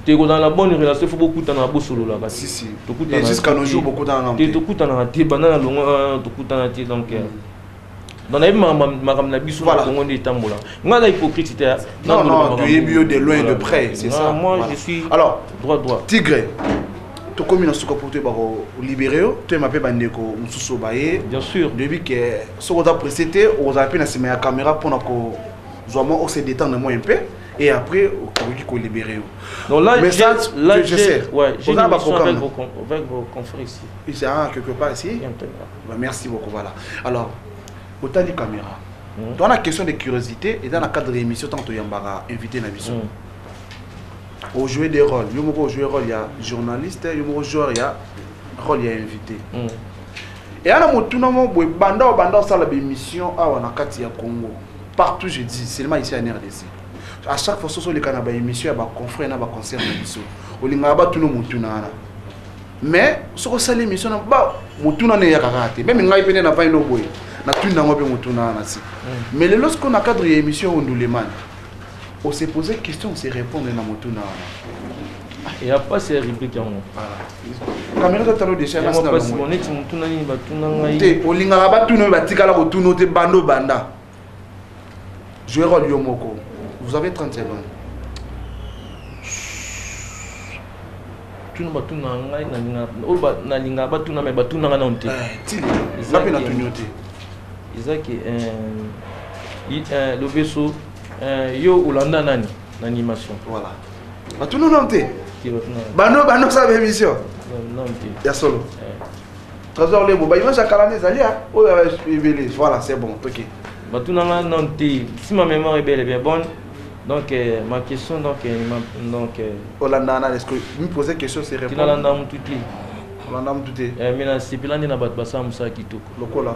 Tu es dans la bonne relation, il faut beaucoup de temps solo là. Si. Et jusqu'à nos jours, beaucoup de temps. Tu es beaucoup de temps, tu es banal, beaucoup de temps, donc. Dans la vie, je suis hypocrite. Non, tu es mieux de loin et de près, c'est ça. Moi, je suis droit. Tigre, tu as commis pour te libérer, tu as appelé Bandeko, bien sûr. Depuis que ce qu'on a précédé, on a appelé la caméra pour que se détendre un peu. Et après, on a libéré. Donc là, je sais. J'ai une mission avec vos confrères ici. Ici, quelque part ici. Merci beaucoup, voilà. Alors, autant de caméras. Dans la question de curiosité et dans le cadre de l'émission, tant que tu as invité la mission. Au jouer des rôles, il y a rôle, il y a journaliste, il y a joueur, il y a rôle, il y a invité. Et à la banda ça la émission à Nakati à Congo. Partout je dis, seulement ici à RDC. À chaque fois que les canabas émission, il y a des confrères, il y a des concerts, il y a des gens. Mais ce que c'est l'émission, il y a des même il y a des mais lorsqu'on a cadre d'émission, on nous les demande. On s'est posé des questions, on s'est répondu dans Motuna. Il n'y a pas ces répliques. La caméra de talon de chien, on a pas si on est Motuna, on a pas tout le monde, bando banda. Joueur Yomoko, vous avez 30 secondes. Tu n'as pas tout le vaisseau yo Olanda nani l'animation. Voilà. Bah tout nous noté. Bano ça émission. Non ya solo. Trésor les boba, il va chaque année zalia. Voilà, c'est bon, OK. Bah tout nanga noté. Si ma mémoire est belle et bien bonne. Donc ma question Olanda nani est-ce que me poser question c'est répondre. Olanda mututi. Olanda mututi. Mais na sipilandi na bat basa musa kitoko. Lokola.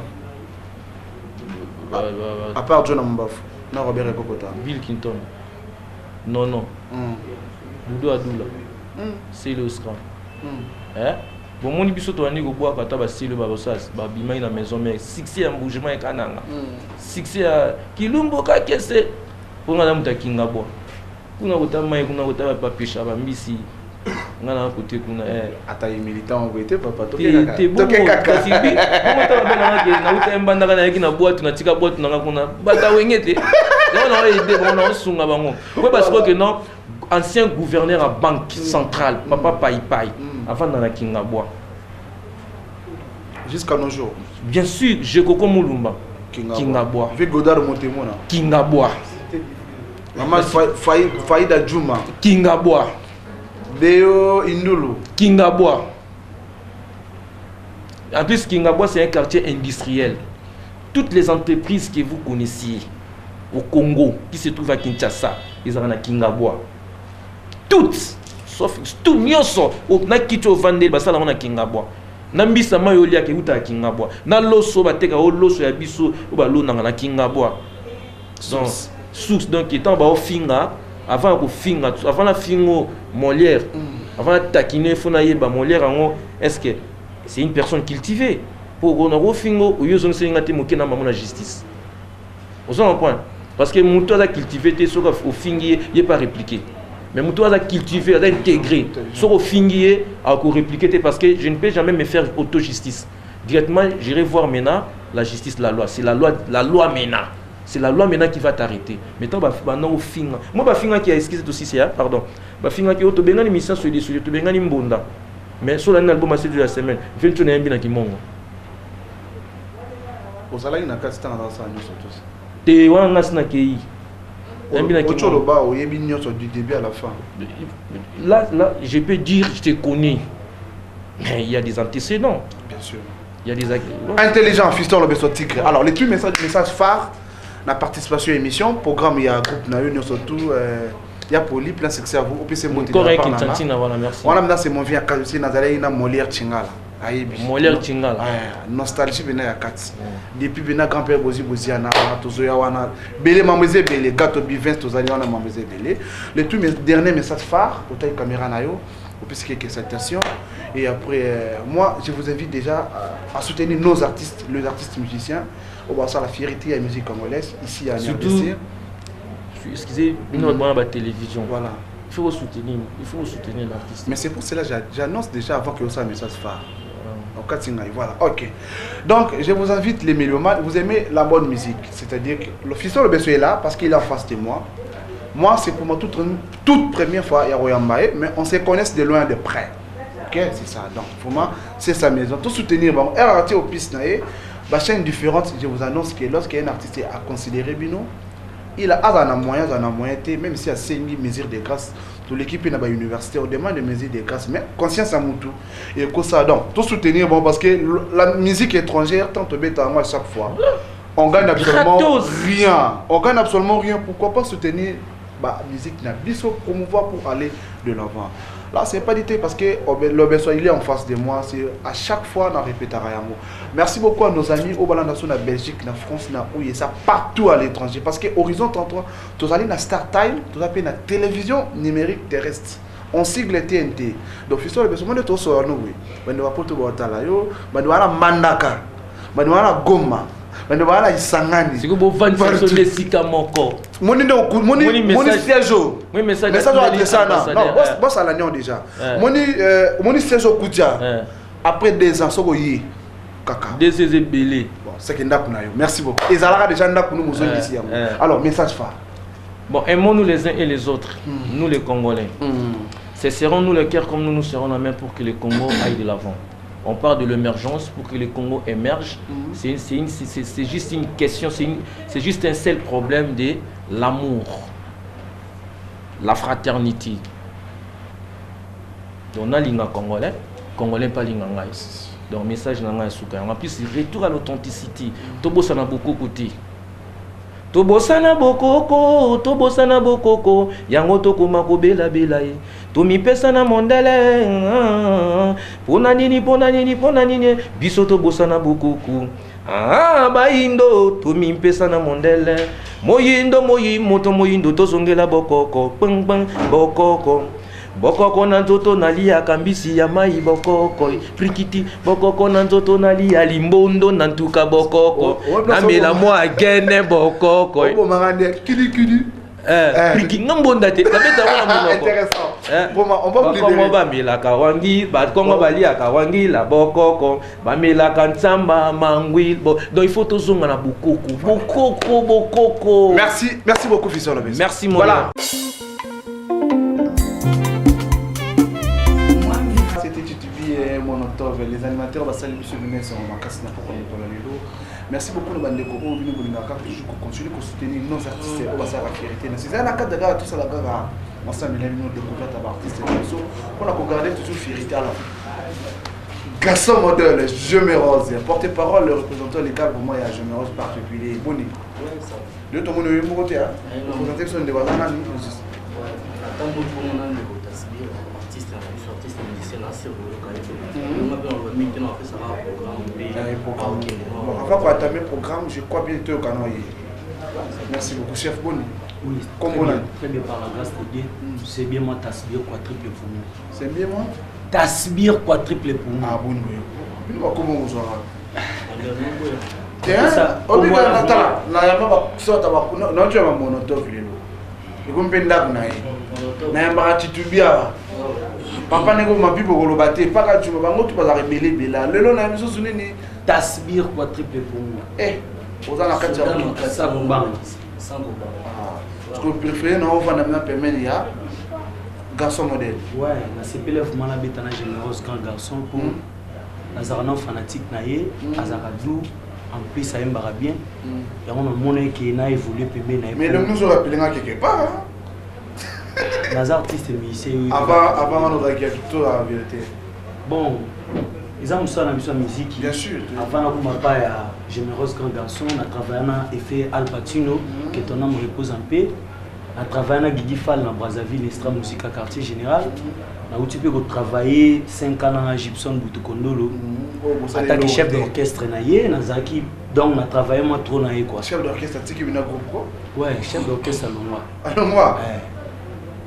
À part John Mbaf, non Robert Ekokota. Bill Clinton. Non. Doudou Adoula. C'est le Oscar. Bon, mon ibiso to ani go bois kata ba silo ba bosas ba bima ina maison mais succès en bougement et kananga. Succès à Kilumbo ka kese. Pour ngana mutakinga bo. Kuna kutama kuna kutaba papisha ba mbisi. Ngana côté kuna ata militant on était papa to kaka. Comment tu vas bien na uta mbanda kana yaki na boîte na tika boîte na kuna bata wengete. On a aidé on a sunga bango. Ouais parce que non ancien gouverneur à banque centrale papa Pai avant dans la Kingabwa. Jusqu'à nos jours. Bien sûr, j'ai Koko Moulumba. Kingabwa. Avec Godard Montemona. Kingabwa. Maman Faïda Djouma. Kingabwa. Deo Indulu. Kingabwa. En plus, Kingabwa, c'est un quartier industriel. Toutes les entreprises que vous connaissiez au Congo, qui se trouvent à Kinshasa, ils sont à Kingabwa. Toutes. Sauf tout nyonso na kicho vande basala na Kingabwa. Na mbisa mayo lia ke uta Kingabwa. Na loso bateka o loso ya biso o ba lo na Kingabwa. Donc source donc étant ba o finga avant ko finga avant la fingo Molière. Avant taquiner fona yeba Molière en est-ce que c'est une personne cultivée pour on a fingo o yozo nsenga te mokena maman la justice. On s'en point parce que muto a cultivé te so au fingi il pas répliqué. Mais moi, je cultiver, je intégrer. Sur au fingier, à répliquer parce que je ne peux jamais me faire auto-justice. Directement, j'irai voir maintenant la justice, la loi. C'est la loi maintenant. C'est la loi maintenant qui va t'arrêter. Maintenant, au finga. Moi, je finga qui a excusé aussi, c'est pardon. Je finga qui a autobéné l'émission sur les sujets, autobéné l'imbonda. Mais sur l'album, c'est de la semaine. Je vais tourner un bien qui monte. Au salaire, il y a 4 ans dans ça, nous tous. Tu es un asna qui du début à la fin. Là, je peux dire, je te connais. Mais il y a des antécédents. Bien sûr. Il y a des intelligent, fiston, le besoin tigre. Alors, les deux messages phares, la participation à l'émission, programme, il y a un groupe, surtout, il y a Poli, plein succès à vous. Au plus, c'est mon correct, merci. Voilà, c'est mon vie à Kajusi, Nazaré, il y a Molière Chingala. Molière Chingala. Nostalgie bena ya kati. Depuis bena grand-père Bozi Boziana, Tozoya wana. Belé mamezé belé, gâteau bivin Tozali wana mamezé belé. Le tout dernier message phare, au taille caméra nayo, au plus quelques salutations. Et après, moi, je vous invite déjà à soutenir nos artistes, les artistes musiciens. On va faire la fierté à la musique congolaise ici à Niamey. Excusez, nous avons la télévision. Voilà. Il faut soutenir l'artiste. Mais c'est pour cela que j'annonce déjà avant que vous ayez un message phare. Voilà, ok. Donc, je vous invite les mélomanes, vous aimez la bonne musique. C'est-à-dire que l'officier le Besso est là parce qu'il est en face de moi. Moi, c'est pour moi toute première fois à Royambaye, mais on se connaît de loin de près. Ok, c'est ça. Donc, pour moi, c'est sa maison. Tout soutenir, bon, RRT au Pisnae, la chaîne différente, je vous annonce que lorsqu'il y a un artiste à considérer, Bino, il a un moyen, même s'il y a 5000 mesures de grâce. Toute l'équipe est dans l'université, on demande des mesures de grâce, mais conscience à Moutou. Et que ça, donc, tout soutenir, bon, parce que la musique étrangère, tant de bêtes à moi chaque fois, on gagne absolument rien. On gagne absolument rien. Pourquoi pas soutenir la musique n'a biso promouvoir pour aller de l'avant. Là, c'est pas du tout parce que l'Obeso il est en face de moi. C'est à chaque fois on répète à Rayamo. Merci beaucoup à nos amis au Balandasso, en Belgique, en France, en ça partout à l'étranger. Parce que Horizon 33, tous allez dans Star Time, tous allez dans la télévision numérique terrestre. On sigle TNT. Donc, il faut que nous soyons tous sur nous. On doit pas tout voir là-haut. On doit aller Mandaka. On doit aller Goma. On doit aller Isangani. C'est que vous vendez sur les sika moko. Moni siège. Oui, message adressé à non, boss à l'année déjà. Moni siège au Koudia. Après 2 ans, ça va y kaka. 2 ans belé. Bon, c'est que merci beaucoup. Et Zalara déjà nous nous ici. Alors, message phare. Bon, aimons-nous les uns et les autres, nous les Congolais. Serrons-nous le cœur comme nous serrons la main pour que le Congo aille de l'avant. On parle de l'émergence pour que le Congo émerge. C'est juste une question, c'est juste un seul problème de l'amour, la fraternité. Donc, on a l'inga congolais, congolais pas l'inga ngai. Donc, message nanga souka. En plus, retour à l'authenticité. Tobo ça n'a beaucoup côté. Tobosana bokoko, yango tokoma ko bela ye. Tomi pesana mondele, pona nini, biso tobosana bokoko. Ah, baindo, tumi mpesa na mondele. Moyindo, moto moyindo, tozongela bokoko, ping ping, bokoko. Bokoko na nzoto nalia kambisi ya mai bokoko. Frikiti, bokoko na nzoto nalia limbondo na ntuka bokoko. Namela mo agene bokoko. Obo marande, kili. Ngambonda te, tabeta wana monoko. Intéressant. Bon, on va vous libérer. Kongo bamelaka wangi, Kongo baliaka wangi la bokoko, bamelaka ntsamba mangwi. Donc il faut tozonga na bokoko. Merci beaucoup Fisson Lobes. Merci mon voilà. C'était Tutubi et Monotov, les animateurs va saluer monsieur Lunes en Makasina pour qu'on ait. Merci beaucoup, nous allons toujours continuer à soutenir nos artistes au bassin de la fierté. C'est un cadre de gars, tout ça, la gare, ensemble, nous avons découvert l'artiste. On a regardé toujours fierté à la fin. Garçon modèle, Je me rose. Porte-parole, le représentant légal pour moi, il y a Je me rose particulier. Boni. De ton monde, il y a un côté. Le représentant de Wadana, Avant qu'on attame le programme, je crois bientôt au canal. Merci beaucoup, chef Boni. Oui, très bien par la grâce de Dieu. C'est bien moi Tasbir quadruple pour nous. C'est bien moi Tasbir quadruple pour nous. Ah bon, oui. Comment vous aurez papa n'est pas plus pour le battre, pas quand tu vas tu vas révéler Bella. Le long, on a mis ni Tasbir quadruple pour nous. Eh, vous en avez qu'à ça vous bat. Ce que vous préférez, non, on va nous permettre il y a garçon modèle. Ouais, la CPLF m'a la bétana généreuse grand garçon pour Azarano fanatique naïe, Azaradou. En plus, ça me va bien. Et on a monnaie qui n'a évolué mais le nous aura appelé quelque part. Les artistes musiciens. Avant, on aurait tout la vérité. Bon, ils ont ça dans la musique. Bien sûr. Avant, on m'a pas généreuse grand garçon, on a travaillé à effet Al Pacino, que ton nom repose en paix. On a travaillé à Guigui Fall dans Brazzaville, Extra Musica Quartier Général. On a eu travaillé 5 ans à Gibson Boutokondolo. En tant que chef d'orchestre, donc on a travaillé moi trop naïe quoi. Chef d'orchestre, tu qui vient groupe quoi? Ouais, chef d'orchestre à Longwa. À Longwa?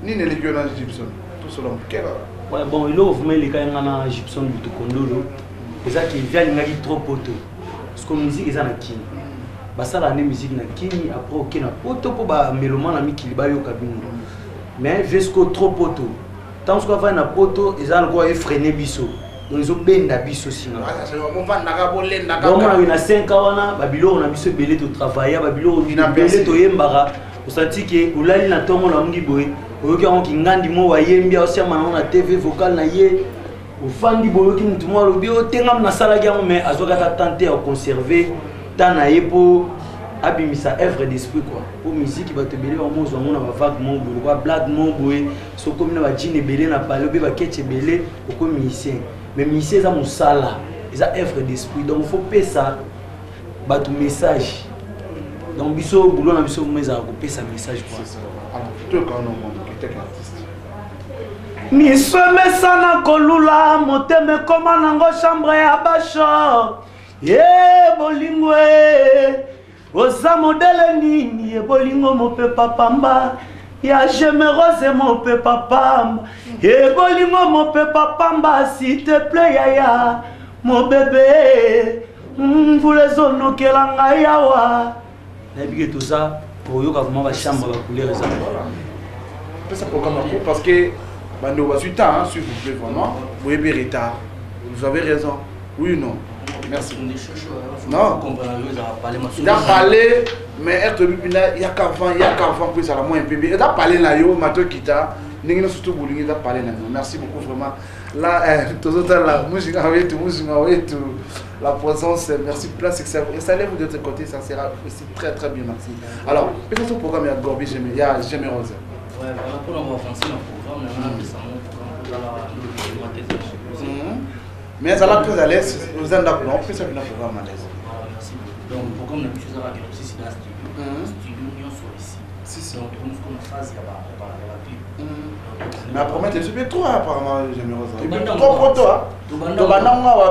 Ni ne l'équipe dans Gibson. Tout cela, quel ouais, bon, il a ouvert les cas dans Gibson Boutokondolo. Et ça qui vient il trop poto. Parce que la musique est en Kini. Ça la musique na Kini après OK na poto pour ba mélomane ami qui ba yo kabino. Mais jusqu'au trop poto. Tant qu'on va na poto, ils ont quoi freiner biso. Donc ils ont ben na biso sinon. On va na bolé na donc on a 5 ans na babilo on a biso belé to travailler babilo on belé to yembara. Vous senti que ulali na tongo la mungi boy. Oyoki on kingandi mo wa yembia aussi mana na TV vocal na ye. Ofandi boyoki mutu mo lobi o tenga na sala ya mais azoka ta tenter à conserver tana yepo abimisa œuvre d'esprit quoi. Pour musique va te belé au moins on a vague mon boy, blague mon boy, so comme na ba jine belé na palo be ba ketche belé au comme musicien. Mais musicien ça musala, ils a œuvre d'esprit donc il faut payer ça ba tout message. Donc biso boulot na biso mais à couper sa message quoi. Alors plutôt quand on était artiste. Miso mesana kolula moteme koma nango chambre ya basho. Bolingwe oza modele nini bolingo mope papamba ya Je me rose mope papamba bolingo mope papamba s'il te plaît yaya mon bébé voulez onokela ngai yawa nabike tout ça pour yoka vraiment ba chambre ba couleur ça ça programme parce que bando ba suite hein s'il vous plaît vraiment vous avez retard vous avez raison oui ou non. Merci. Non. Il a parlé, mais il y a qu'avant que ça la moins un peu. Il a parlé là, yo, Mato Kita, n'ingénieur surtout Boulingi, il a parlé là. Merci beaucoup vraiment. Là, tous autres là, musique avec tout, la présence, merci plein, c'est que ça lève de votre côté, ça sera aussi très très bien, merci. Alors, peut-être ce programme il y a Gorbi, il y a Jamais Rose. Ouais, pour avancer dans le programme, on a mais ça l'a très à l'aise, vous êtes d'accord, on peut ça venir programme à l'aise. Donc, le programme n'a plus à la aussi, c'est dans le studio. Le studio, on sort ici. donc on a phase il y a la clip. Mais après mettre les super trop apparemment généreux. Trop pour toi.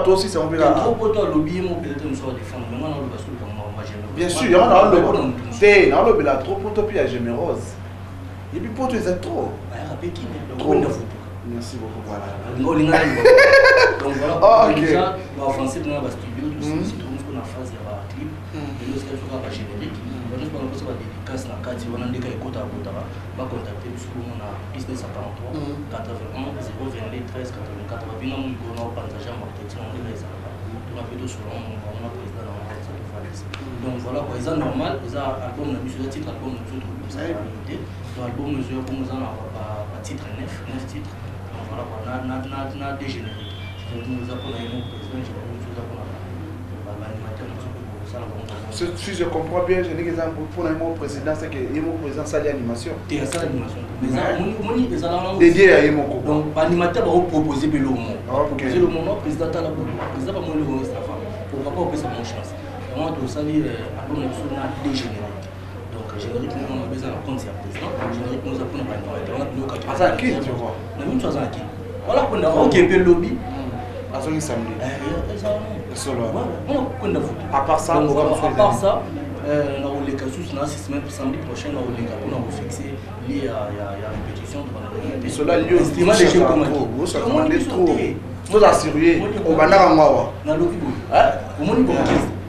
Toi aussi c'est un peu là. Trop pour toi lobby moi peut-être me soit défendre mais moi non le parce que moi j'aime. Bien sûr, il y en a le c'est dans le là trop pour toi puis à généreuse. Et puis pour toi c'est trop. Trop. Merci beaucoup voilà. Donc voilà. OK. En français dans la studio c'est tout ce qu'on a phase il y a la clip. Et le sketch va générique. On a pas besoin de dédicace na carte on a des cas écoute à Botara va contacter parce qu'on a business à 43 81 022 13 84 bien on go na partager en marketing on les ça on a fait tout sur on a président dans la donc voilà quoi c'est normal c'est album na musique titre album na tout ça donc album mesure pour nous en avoir titre 9 titres donc voilà quoi na dégénéré nous avons un président je nous avons l'animateur si je comprends bien, je dis que pour le président, c'est que le président ça l'animation. C'est ça l'animation. Dédié à Yemoko. Donc l'animateur va proposer le mot. Proposer le mot, le président a le président va me le voir ça. Pourquoi pas opérer sa chance. Moi tout ça dit album nous a dégénéré. Donc générique nous on a besoin de compte sur président. Générique nous a pris on a bloqué. Ah ça qui tu vois. La même chose qui. Voilà qu'on a occupé le lobby. À son samedi. À part ça, on a les cas samedi prochain, on a fixé lié à la répétition de cela lieu trop. Faut l'assurer. On va dans moi. Dans le il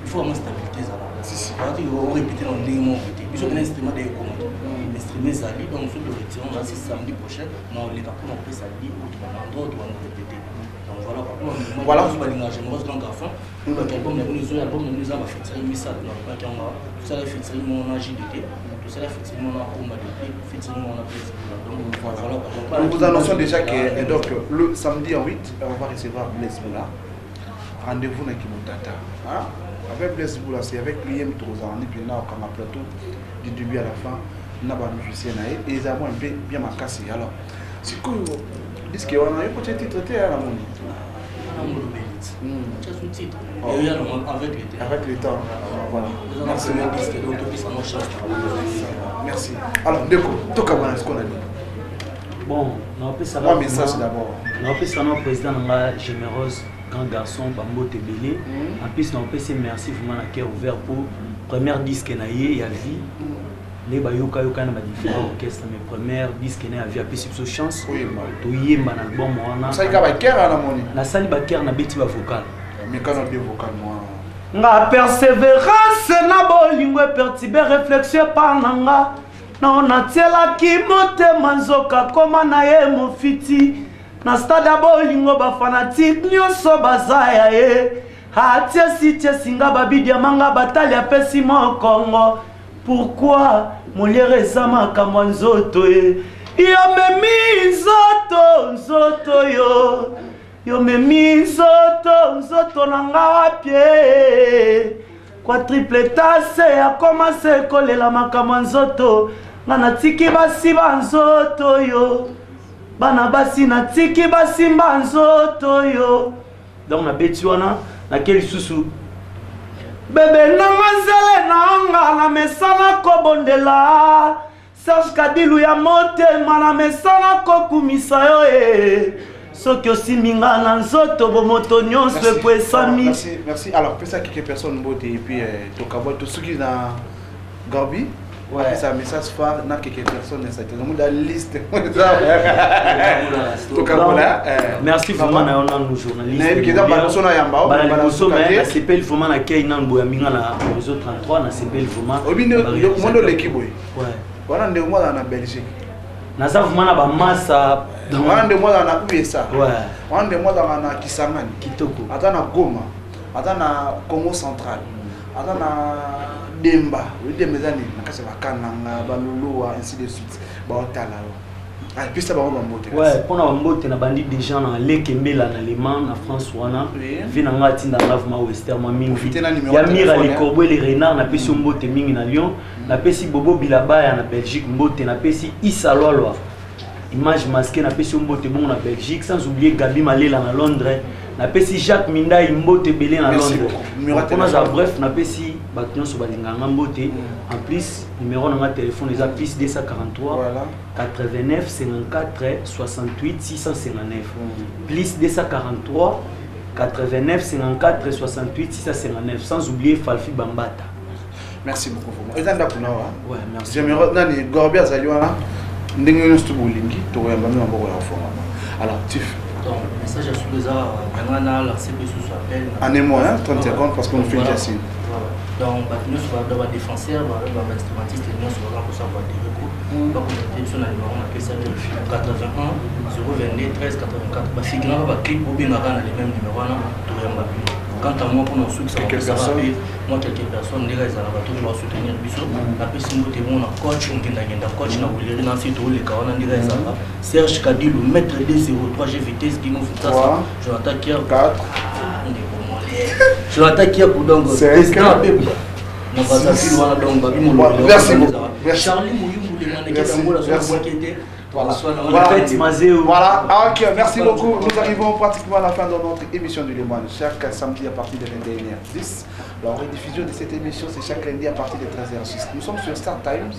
faut avoir stabilité ça. On répéter dans les mots. Il faut un instrument de commandes. L'instrument Zali donc sur le retirer on va samedi prochain, on les cas pour on peut s'allier ou on doit répéter. Voilà. Donc garçon, l'album nous a fait un message tout ça fait mon JDT, tout ça fait mon combat de fait mon voilà. Nous vous annonçons déjà que donc le samedi en 8 on va recevoir Blaise Boula. Rendez-vous dans Kimotata. Avec Blaise Boula, c'est avec l'IM Trozan, on est bien là comme un plateau du début à la fin. On a un musicien et ils ont un peu bien ma casse. Alors, c'est quoi disque on a eu peut-être titre à la monde. C'est un titre. Avec le temps. Voilà. Merci. Merci. Alors, Ndeko, tout comme ce qu'on a dit. Bon, on appelle ça. Un message d'abord. On appelle ça notre président de généreuse, grand garçon, Bambo Tebele. En plus, on appelle ça merci vraiment à cœur ouvert pour première disque naïe, il y a vie. Les bayoka yoka na différents orchestres mais première disque na avait appelé sur chance to yemba na album wana ça ka ba kera na moni na sali ba kera na beti ba vocal mais quand on dit vocal moi nga persévérance na bolingo pertibe réflexion par nanga na onatiela ki motema nzoka koma na ye mofiti na stade bolingo ba fanatique nyonso bazaya ye atie sitie singa babidia manga batali apesi mo Congo. Pourquoi mon lierezama kama nzoto ye yo memi nzoto yo memi nzoto nanga wapie kwa triple tasse ya commencé kolela makama nzoto nga natiki basiba nzoto yo bana basi natiki basimba nzoto yo donc na beti wana na keli susu bebe nanga nzele nanga na mesana kobondela Serge Kadilu ya motema na mesana kokumisa yo soki osiminga na nzoto bomoto nyonso ekwesami. Merci. Alors peut-ça quelques personnes bote et puis tokabo tout ce qui na Gabi. Ouais, ça message phare na quelques personnes ça te demande la liste. Merci vraiment na nos journalistes. Na bikeza ba sona yamba ba sona na CPL vraiment na kay nan boya minga na réseau 33 na CPL vraiment. Obino mondo l'équipe boy. Ouais. Wana ndio mwana na Belgique. Na ça vraiment na ba massa wana ndio mwana na USA. Ouais. Wana ndio mwana na Kisangani, Kitoko. Ata na Goma, ata na Congo central. Ata na Demba, oui des mezani nakase bakananga balulu ainsi de suite. Ba otala. Ah puis ça ba mbote. Ouais, pour na mbote na bandi des gens na lekembela na Allemagne na France wana. Vina ngati na lavement western ma mingi. Ya mira les corbeaux les renards na pesi mbote mingi na Lyon, na pesi Bobo Bilabaya na Belgique mbote na pesi Issa Lolwa. Image masquée na pesi mbote bon na Belgique sans oublier Gabi Malela na Londres. napesi Jacques Minda Imbote belé na Londres. Pour ça bref napesi batons sur balinganga mbote. En plus numéro de téléphone les plus 243 89 54 68 659 plus 243 89 54 68 659 sans oublier Falfi Bambata. Merci beaucoup. Et dans la ouais, merci. J'aimerais nani Gorbia Zaliwana ndenge nous stubulingi to yamba na mboko ya forma. Alors Tif. Donc message à sous les arts ngana la CP sous appel. Année-moi 30 secondes parce qu'on fait Jacine. Donc nous sommes dans défenseur, instrumentiste nous sommes pour savoir des recours. Donc on est sur le numéro on appelle ça 81 022 13 84. Ba figura ba clip ou bien ngana les mêmes numéros là to yamba. Quant à moi, pour nos succès, moi, quelques personnes, les gars, ils ont toujours soutenir le biseau. Après, si nous avons un coach, on a un coach, on a un site où les gars, on a des gars, Serge Kadi, le maître des 03 G vitesse qui nous fait ça. Jonathan Kier, 4. Jonathan Kier, donc, merci beaucoup. Charlie Mouyou, Voilà, ok, merci beaucoup. Nous arrivons pratiquement à la fin de notre émission du Le Mans. Chaque samedi à partir de 21h10. La rediffusion de cette émission, c'est chaque lundi à partir de 13h06. Nous sommes sur Star Times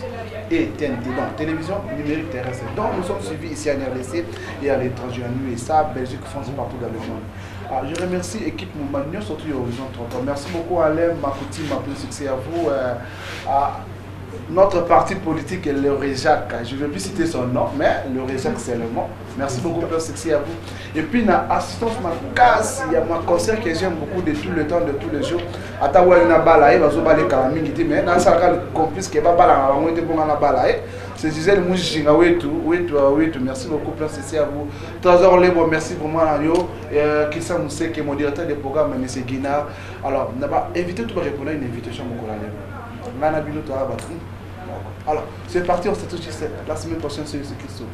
et TNT, donc télévision numérique terrestre. Donc nous sommes suivis ici à RDC et à l'étranger, en USA, Belgique, France et partout dans le monde. Alors, je remercie l'équipe Moumagnon, surtout Horizon 30. Merci beaucoup Alain, Makouti, ma plus succès à vous. Notre parti politique est le Réjac. Je ne vais plus citer son nom, mais le Réjac c'est le nom. Merci beaucoup, Père Sexy à vous. Et puis, dans l'assistance, il y a ma concert que j'aime beaucoup de tout le temps, de tous les jours. Attends, il y a un balaye, il y a un balaye, mais dans ce cas, le complice qui est pas balaye, il y a un balaye. C'est Gisèle Mouchinga, merci beaucoup, Père Sexy à vous. 3h, merci vraiment à vous. Christian Moussé, qui est mon directeur des programmes, M. Guinard. Alors, on a invité tout le monde à répondre à une invitation à mon collègue. Alors, c'est parti, on se retrouve la semaine prochaine sur ce Christo.